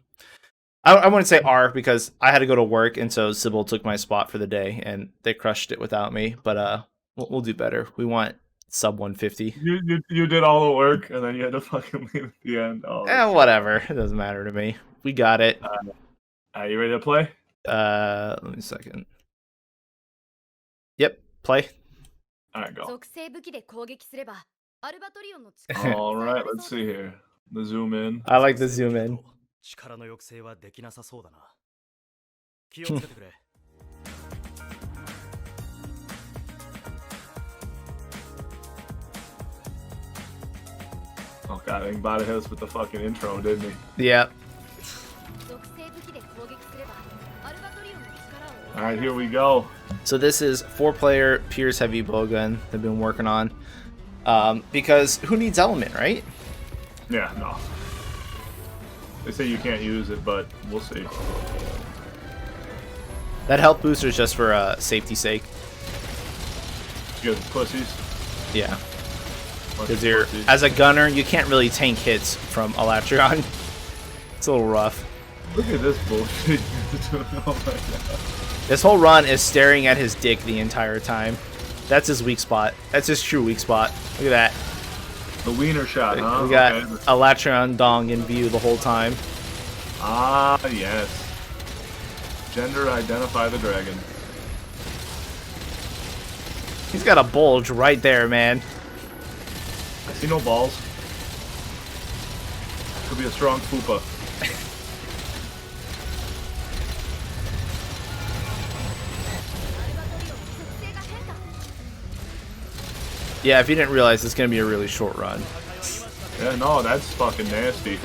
I wouldn't say R because I had to go to work, and so Sybil took my spot for the day, and they crushed it without me. But we'll do better. We want sub 150. You did all the work, and then you had to fucking leave at the end. Oh, whatever. It doesn't matter to me. We got it. Are you ready to play? Let me a second. Yep, play. All right, go. All right, let's see here. The zoom in. I like the zoom in. Oh god, I think Bada hit us with the fucking intro, didn't he? Yeah. All All right, here we go. So this is 4-player Pierce heavy bowgun they've been working on. Because who needs element, right? Yeah, no. They say you can't use it, but we'll see. That health booster is just for safety's sake. You guys pussies. Yeah. Because you're, as a gunner, you can't really tank hits from Alatreon. It's a little rough. Look at this bullshit. Oh my god. This whole run is staring at his dick the entire time. That's his weak spot. That's his true weak spot. Look at that. The wiener shot, huh? We got okay. Alatreon dong in view the whole time. Ah, yes. Gender identify the dragon. He's got a bulge right there, man. I see no balls. Could be a strong poopa. Yeah, if you didn't realize, it's going to be a really short run. Yeah, no, that's fucking nasty.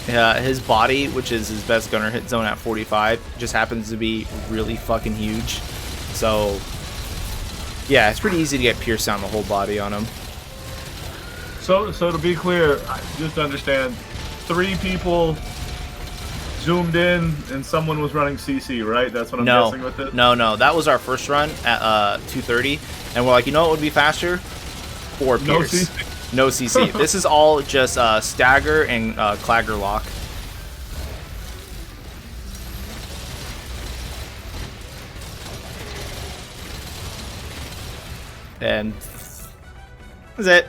Yeah, his body, which is his best gunner hit zone at 45, just happens to be really fucking huge. So, yeah, it's pretty easy to get pierced down the whole body on him. So to be clear, just to understand, 3 people zoomed in and someone was running CC, right? That's what I'm guessing with it? No. That was our first run at 2:30, and we're like, you know what would be faster? 4 pierce. No CC. No CC. This is all just stagger and clagger lock. And that's it.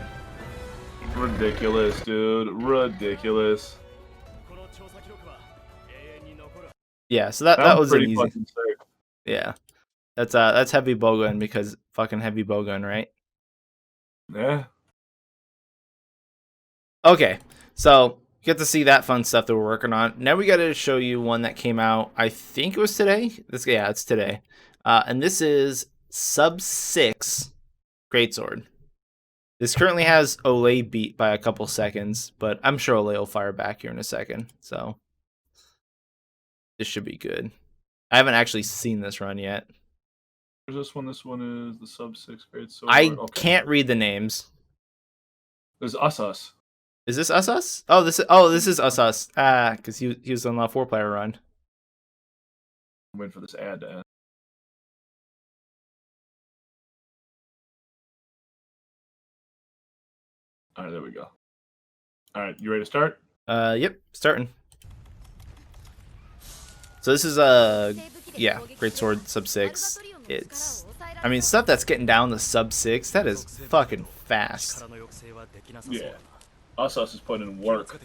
Ridiculous, dude. Ridiculous. Yeah, so that was an pretty easy. fucking sick. Yeah, that's heavy bowgun because fucking heavy bowgun, right? Yeah. Okay, so you get to see that fun stuff that we're working on. Now we got to show you one that came out. I think it was today. It's today, and this is Sub 6 Greatsword. This currently has Olay beat by a couple seconds, but I'm sure Olay will fire back here in a second. So this should be good. I haven't actually seen this run yet. Where's this one? This one is the Sub 6 Greatsword. I can't read the names. There's Us. Is this Us? Oh, this is Us. Ah, because he was on the 4-player run. I'm waiting for this ad to end. All right, there we go. All right, you ready to start? Yep, starting. So this is Greatsword Sub 6. It's, I mean, stuff that's getting down to Sub 6. That is fucking fast. Yeah. Us is putting in work.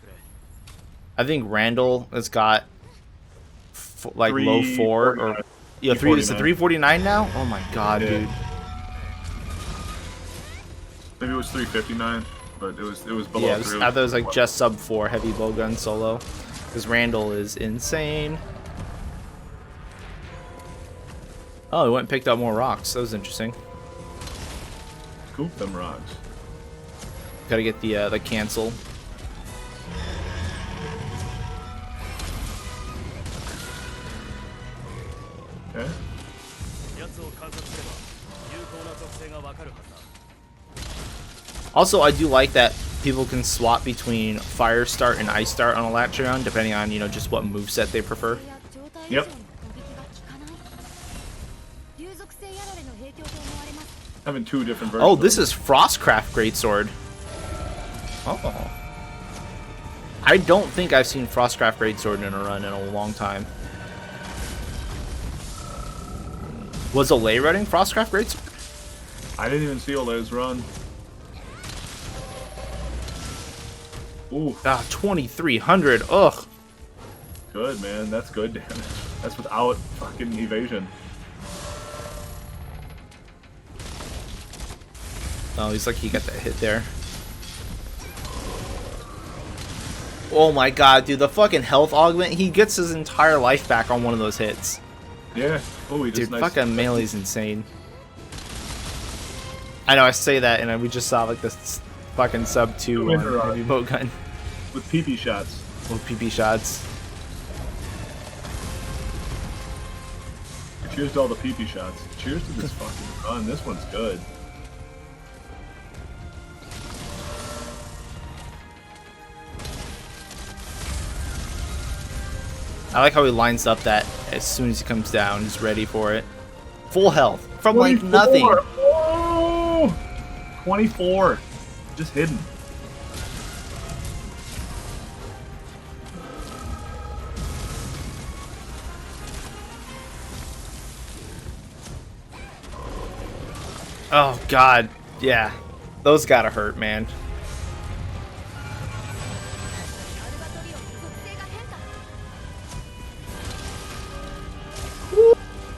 I think Randall has got like low 4 or yeah, 3 is it 349 now? Oh my god, yeah. Dude. Maybe it was 359, but it was below. Yeah, I thought it was like just sub 4 heavy bowgun solo, because Randall is insane. Oh, he went and picked up more rocks. That was interesting. Scoop them rocks. Gotta get the cancel. Okay. Also, I do like that people can swap between Fire Start and Ice Start on Alatreon, depending on, you know, just what moveset they prefer. Yep. Having 2 different versions. Oh, this is Frostcraft Greatsword. Oh. I don't think I've seen Frostcraft Greatsword in a run in a long time. Was Olay running Frostcraft Greatsword? I didn't even see Olay's run. Ooh. Ah, 2300. Ugh. Good, man. That's good damage. That's without fucking evasion. Oh, he's like, he got that hit there. Oh my god, dude, the fucking health augment, he gets his entire life back on one of those hits. Yeah. Oh, he just dude, fucking melee's insane. I know, I say that, and we just saw like this fucking sub 2 on heavy bowgun. With PP shots. With PP shots. Cheers to all the pee-pee shots. Cheers to this fucking run. This one's good. I like how he lines up that as soon as he comes down, he's ready for it. Full health from like 24. nothing. Oh! 24. Just hidden. Oh god, yeah. Those gotta hurt, man.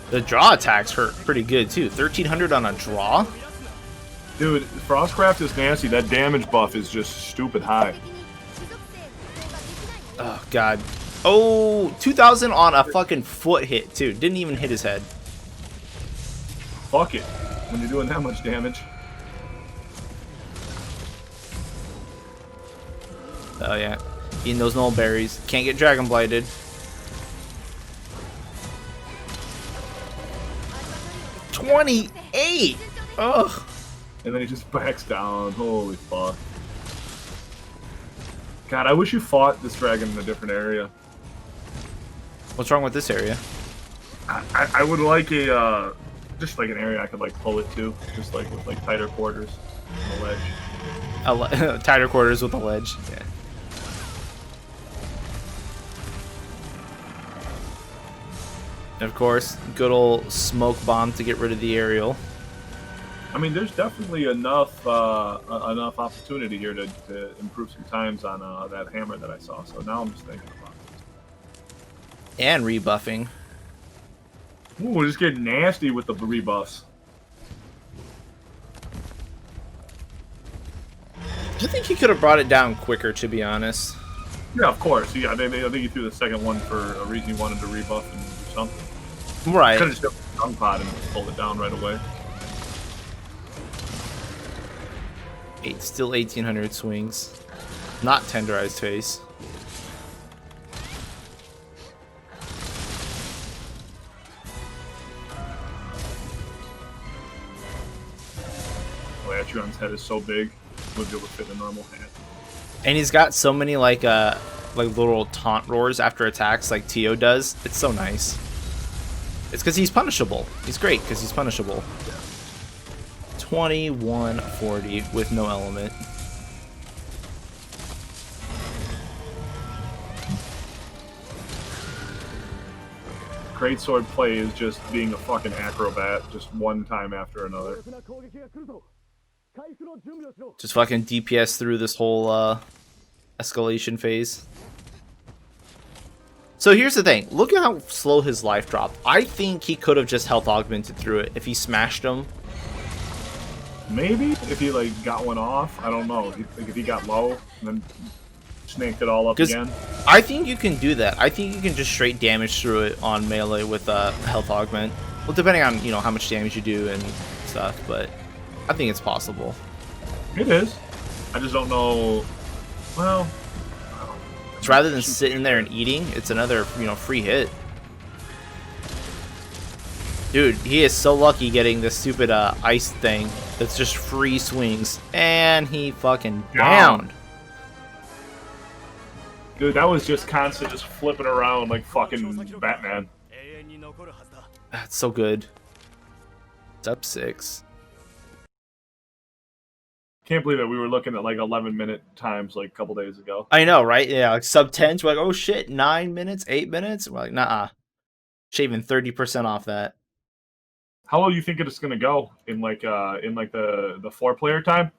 The draw attacks hurt pretty good too. 1300 on a draw? Dude, Frostcraft is nasty. That damage buff is just stupid high. Oh god. Oh, 2000 on a fucking foot hit too. Didn't even hit his head. Fuck it. When you're doing that much damage. Oh yeah. Eating those null berries. Can't get dragon blighted. $28! Ugh. And then he just backs down. Holy fuck. God, I wish you fought this dragon in a different area. What's wrong with this area? I would like a, just like an area I could like pull it to. Just like with like tighter quarters on the ledge. Tighter quarters with a ledge. Yeah. And of course, good old smoke bomb to get rid of the aerial. I mean, there's definitely enough enough opportunity here to improve some times on that hammer that I saw. So now I'm just thinking about it. And rebuffing. Ooh, we're just getting nasty with the rebuffs. I think he could have brought it down quicker, to be honest. Yeah, of course. Yeah, I think he threw the second one for a reason he wanted to rebuff and do something. Right. Could have just tongue pot and pulled it down right away. Still 1800 swings. Not tenderized face. Alatreon's head is so big, it would be able to fit in a normal hat. And he's got so many like little taunt roars after attacks like Tio does. It's so nice. It's because he's punishable. He's great because he's punishable. 2140 with no element. Greatsword play is just being a fucking acrobat, just one time after another. Just fucking DPS through this whole escalation phase. So here's the thing. Look at how slow his life dropped. I think he could have just health augmented through it if he smashed him. Maybe if he like got one off, I don't know. If he got low and then snaked it all up again. I think you can do that. I think you can just straight damage through it on melee with health augment. Well, depending on how much damage you do and stuff, but I think it's possible. It is. I just don't know. Well, It's rather than sitting there and eating, it's another free hit. Dude, he is so lucky getting this stupid ice thing that's just free swings. And he fucking downed. Dude, that was just constant, just flipping around like fucking Batman. That's so good. It's up 6. Can't believe that we were looking at like 11-minute times like a couple days ago. I know, right? Yeah, like sub 10s. We're like, oh shit, 9 minutes, 8 minutes? We're like, nah. Shaving 30% off that. How low do you think it's gonna go in like the 4-player time?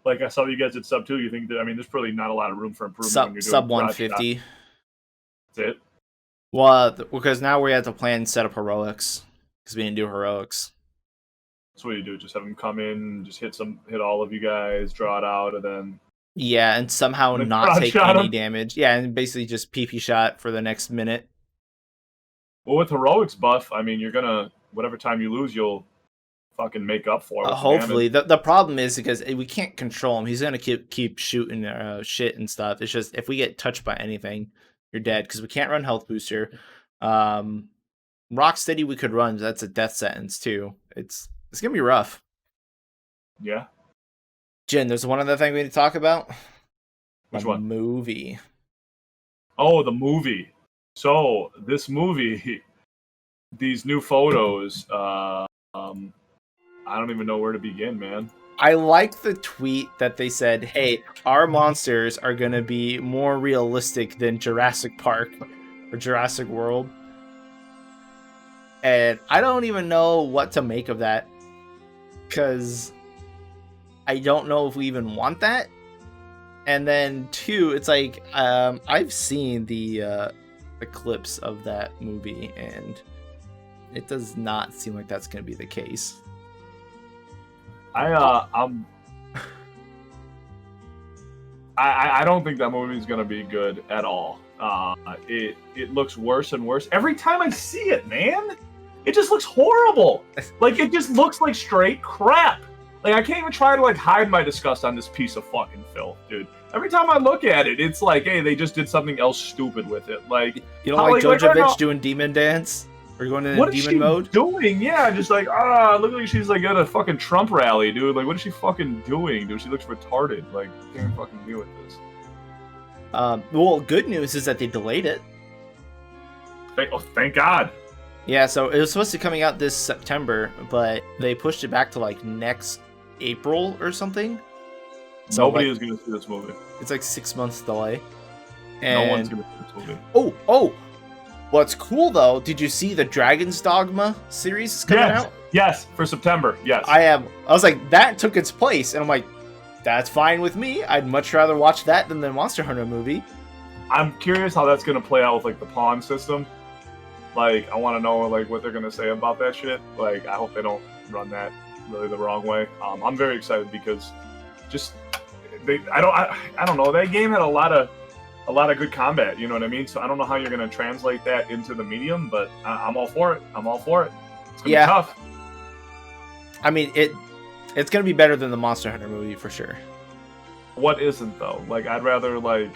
Like I saw you guys at sub 2. You think that there's probably not a lot of room for improvement. When you're doing sub 150. That's it. Well, because now we have to plan set up heroics because we didn't do heroics. That's what you do. Just have them come in, just hit all of you guys, draw it out, and then and somehow not take any damage. Yeah, and basically just PP shot for the next minute. Well, with heroics buff, you're gonna whatever time you lose, you'll fucking make up for it. Hopefully, the problem is because we can't control him. He's gonna keep shooting shit and stuff. It's just if we get touched by anything, you're dead because we can't run health booster. Rocksteady we could run. That's a death sentence too. It's gonna be rough. Yeah. Jin, there's one other thing we need to talk about. Which The one? Movie. Oh, the movie. So this movie, these new photos. I don't even know where to begin, man. I like the tweet that they said, "Hey, our monsters are gonna be more realistic than Jurassic Park or Jurassic World." And I don't even know what to make of that, because I don't know if we even want that. And then two, it's like I've seen the clips of that movie, and it does not seem like that's going to be the case. I don't think that movie is gonna be good at all. It looks worse and worse every time I see it, man. It just looks horrible. Like, it just looks like straight crap. Like, I can't even try to like hide my disgust on this piece of fucking filth, dude. Every time I look at it, it's like, hey, they just did something else stupid with it. Like, you don't like Jojovich doing demon dance? Or going into demon mode? What is she doing? Yeah, just like, look like she's like at a fucking Trump rally, dude. Like, what is she fucking doing, dude? She looks retarded. Like, I can't fucking deal with this. Well, good news is that they delayed it. Thank God. Yeah, so it was supposed to be coming out this September, but they pushed it back to like next April or something. So Nobody is going to see this movie. It's like 6 months delay. And no one's going to see this movie. Oh! What's cool though? Did you see the Dragon's Dogma series is coming out? Yes, for September. Yes. I was like, that took its place, and I'm like, that's fine with me. I'd much rather watch that than the Monster Hunter movie. I'm curious how that's going to play out with like the pawn system. Like, I want to know like what they're going to say about that shit. Like, I hope they don't run that really the wrong way. I'm very excited because just I don't know, that game had a lot of good combat, you know what I mean? So I don't know how you're going to translate that into the medium, but I'm all for it. It's going to be tough. I mean, it's going to be better than the Monster Hunter movie for sure. What isn't though? Like, I'd rather like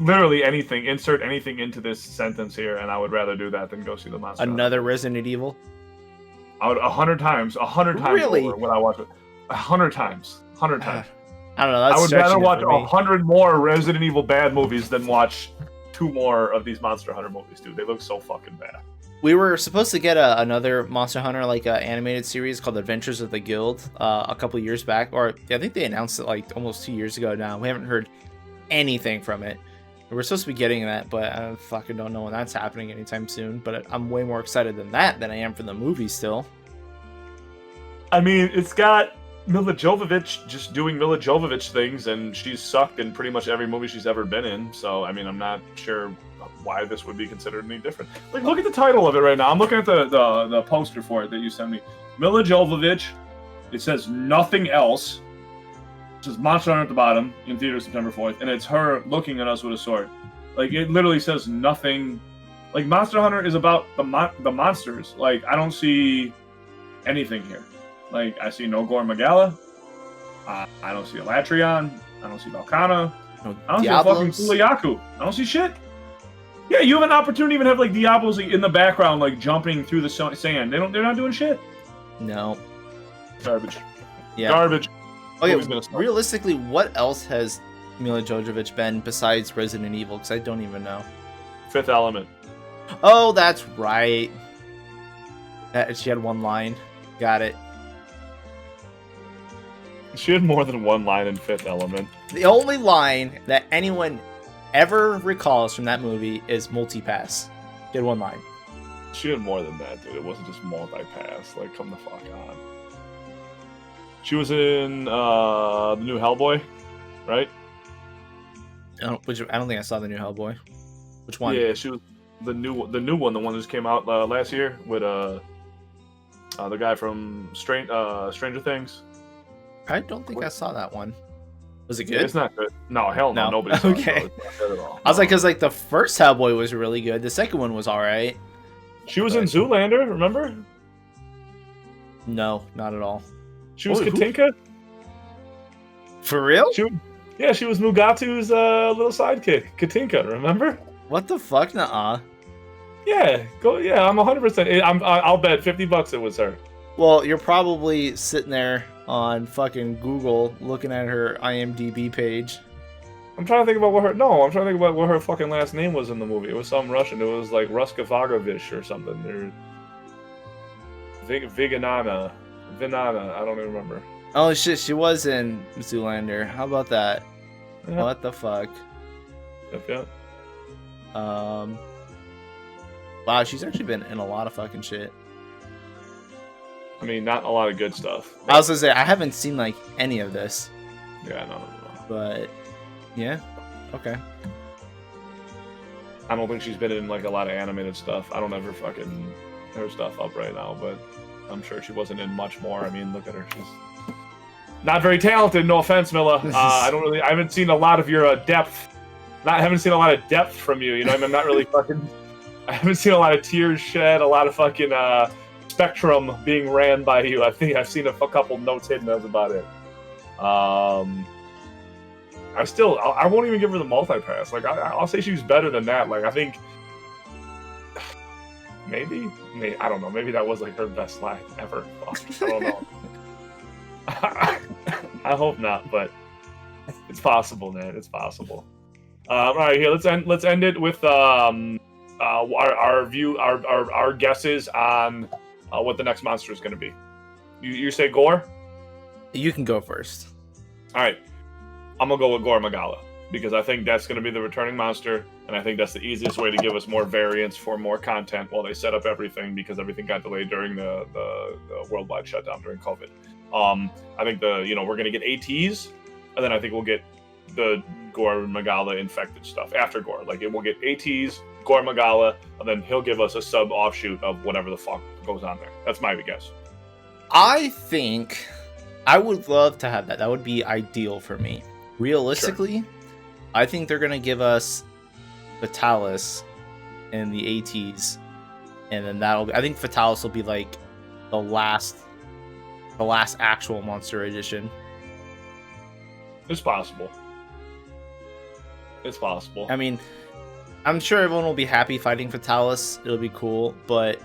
literally anything. Insert anything into this sentence here, and I would rather do that than go see the Monster Another Hunter. Resident Evil? I would 100 times really? over when I watch it. 100 times. 100 times. I don't know. That's I would rather watch 100 100 more Resident Evil bad movies than watch 2 more of these Monster Hunter movies, dude. They look so fucking bad. We were supposed to get another Monster Hunter animated series called Adventures of the Guild a couple years back, or I think they announced it like almost 2 years ago now. We haven't heard anything from it. We're supposed to be getting that, but I fucking don't know when that's happening anytime soon. But I'm way more excited than I am for the movie still. I mean, it's got Mila Jovovich just doing Mila Jovovich things, and she's sucked in pretty much every movie she's ever been in. So, I mean, I'm not sure why this would be considered any different. Like, look at the title of it right now. I'm looking at the poster for it that you sent me. Mila Jovovich. It says nothing else. It says Monster Hunter at the bottom in theaters September 4th, and it's her looking at us with a sword. Like, it literally says nothing. Like, Monster Hunter is about the monsters. Like, I don't see anything here. Like, I see no Gore Magala. I don't see Alatreon. I don't see Valkana. I don't see a fucking Kulayaku. I don't see shit. Yeah, you have an opportunity to even have like Diablos in the background, like jumping through the sand. They're not doing shit. No. Garbage. Yeah. Garbage. Okay, realistically, what else has Mila Jovovich been besides Resident Evil? Because I don't even know. Fifth Element. Oh, that's right. She had one line. Got it. She had more than one line in Fifth Element. The only line that anyone ever recalls from that movie is multipass. She had one line. She had more than that, dude. It wasn't just multipass. Like, come the fuck on. She was in the new Hellboy, right? I don't think I saw the new Hellboy. Which one? Yeah, she was the new one, the one that just came out last year with the guy from Stranger Things. I don't think I saw that one. Was it good? Yeah, it's not good. No, hell no. Nobody saw okay. it. It's not good at all. I was like, because like the first Hellboy was really good. The second one was all right. She was in Zoolander, remember? No, not at all. She was Katinka. For real? She was Mugatu's little sidekick, Katinka. Remember? What the fuck? Nuh-uh. Yeah, go. Yeah, I'm 100%. I'll bet $50 it was her. Well, you're probably sitting there on fucking Google looking at her IMDb page. I'm trying to think about I'm trying to think about what her fucking last name was in the movie. It was some Russian. It was like Ruskavagovich or something. Or Viganana. Vinana. I don't even remember. Oh shit, she was in Zoolander. How about that? Yeah. What the fuck? Yep. Wow, she's actually been in a lot of fucking shit. I mean, not a lot of good stuff. I was gonna say, I haven't seen like any of this. Yeah, no. But yeah, okay. I don't think she's been in like a lot of animated stuff. I don't ever fucking her stuff up right now, but I'm sure she wasn't in much more. I mean, look at her. She's not very talented. No offense, Milla. I haven't seen a lot of your depth. I haven't seen a lot of depth from you. You know, I'm not really fucking. I haven't seen a lot of tears shed. A lot of fucking spectrum being ran by you. I think I've seen a couple notes hidden. That's about it. I won't even give her the multi-pass. Like, I'll say she's better than that. Like, I think maybe I don't know. Maybe that was like her best line ever. Fuck, I don't know. I hope not, but it's possible, man. It's possible. All right, here let's end it with our guesses on what the next monster is going to be. You say Gore? You can go first. All right. I'm going to go with Gore Magala because I think that's going to be the returning monster, and I think that's the easiest way to give us more variance for more content while they set up everything because everything got delayed during the worldwide shutdown during COVID. I think we're going to get ATs, and then I think we'll get the Gore Magala infected stuff after Gore. Like, we'll get ATs, Gore Magala, and then he'll give us a sub offshoot of whatever the fuck goes on there. That's my guess. I think I would love to have that. That would be ideal for me. Realistically, sure. I think they're gonna give us Fatalis and the ATs, and then I think Fatalis will be like the last actual monster edition. It's possible. I mean, I'm sure everyone will be happy fighting Fatalis. It'll be cool, but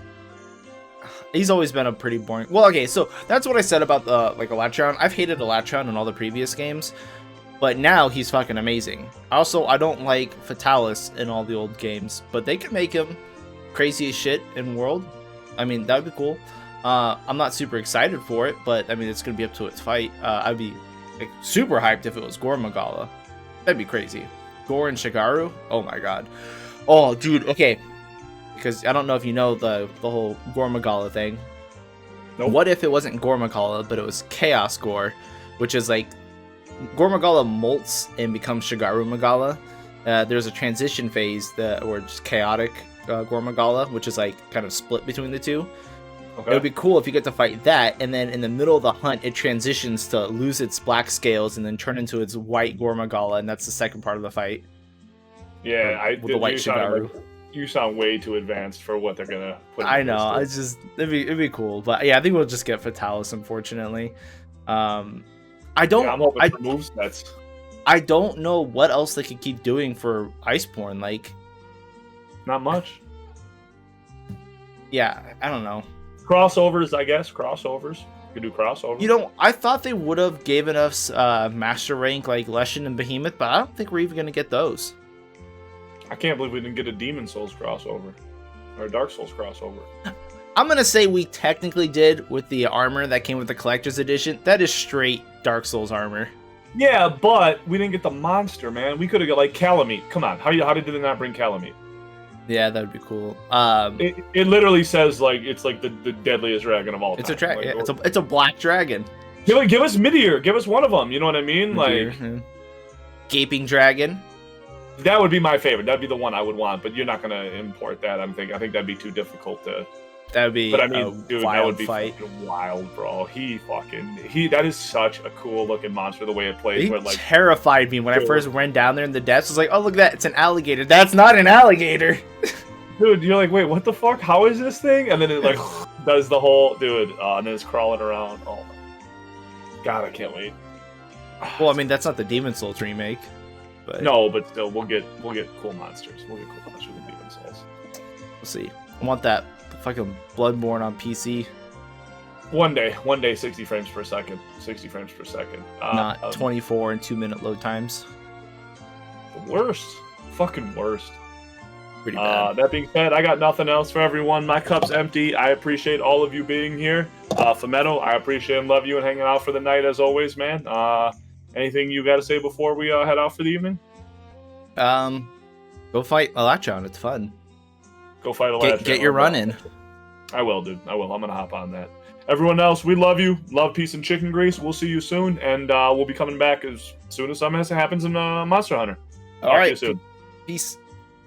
he's always been a pretty boring. Well, okay, so that's what I said about Alatreon. I've hated Alatreon in all the previous games, but now he's fucking amazing. Also, I don't like Fatalis in all the old games, but they can make him crazy as shit in World. I mean, that would be cool. I'm not super excited for it, but I mean, it's gonna be up to its fight. I'd be like super hyped if it was Gore Magala. That'd be crazy. Gore and Shigaru? Oh my god. Oh, dude, okay. Because I don't know if you know the whole Gore Magala thing. Nope. What if it wasn't Gore Magala, but it was Chaos Gore, which is like Gore Magala molts and becomes Shigaru Magala. There's a transition phase where just chaotic Gore Magala, which is like kind of split between the two. Okay. It would be cool if you get to fight that, and then in the middle of the hunt, it transitions to lose its black scales and then turn into its white Gore Magala, and that's the second part of the fight. Yeah, with the white Shigaru. You sound way too advanced for what they're gonna put. I know. It's just it'd be cool, but yeah, I think we'll just get Fatalis. Unfortunately, I'm hoping for move sets. I don't know what else they could keep doing for Iceborne. Like, not much. Yeah, I don't know. Crossovers, I guess. Crossovers. You could do crossovers. You know, I thought they would have given us master rank like Leshen and Behemoth, but I don't think we're even gonna get those. I can't believe we didn't get a Demon Souls crossover. Or a Dark Souls crossover. I'm going to say we technically did with the armor that came with the Collector's Edition. That is straight Dark Souls armor. Yeah, but we didn't get the monster, man. We could have got, like, Calamite. Come on. How did they not bring Calamite? Yeah, that would be cool. It literally says, like, it's like the deadliest dragon of all time. It's a dragon. Like, it's a black dragon. Give us Midir. Give us one of them. You know what I mean? Midir, like Gaping Dragon. That would be my favorite. That'd be the one I would want, but you're not gonna import that. I think that'd be too difficult to. That would be. But I mean, dude, that would be fight. Wild, bro. That is such a cool looking monster. The way it plays, He terrified me when I first went down there in the depths. I was like, oh look at that, it's an alligator. That's not an alligator. Dude, you're like, wait, what the fuck? How is this thing? And then it like does the whole and then it's crawling around. Oh God, I can't wait. Well, I mean, that's not the Demon Souls remake. But no, but still, we'll get cool monsters. We'll get cool monsters in Demon Souls. We'll see. I want that fucking Bloodborne on PC, One day, 60 frames per second. 60 frames per second. not 24 and 2-minute load times. Worst. Fucking worst. Pretty bad. That being said, I got nothing else for everyone. My cup's empty. I appreciate all of you being here. Phemeto, I appreciate and love you and hanging out for the night as always, man. Anything you got to say before we head out for the evening? Go fight Alatreon. It's fun. Go fight Alatreon. Get your run in. I will, dude. I will. I'm going to hop on that. Everyone else, we love you. Love, peace, and chicken grease. We'll see you soon, and we'll be coming back as soon as something happens in Monster Hunter. All right. See you soon. Peace.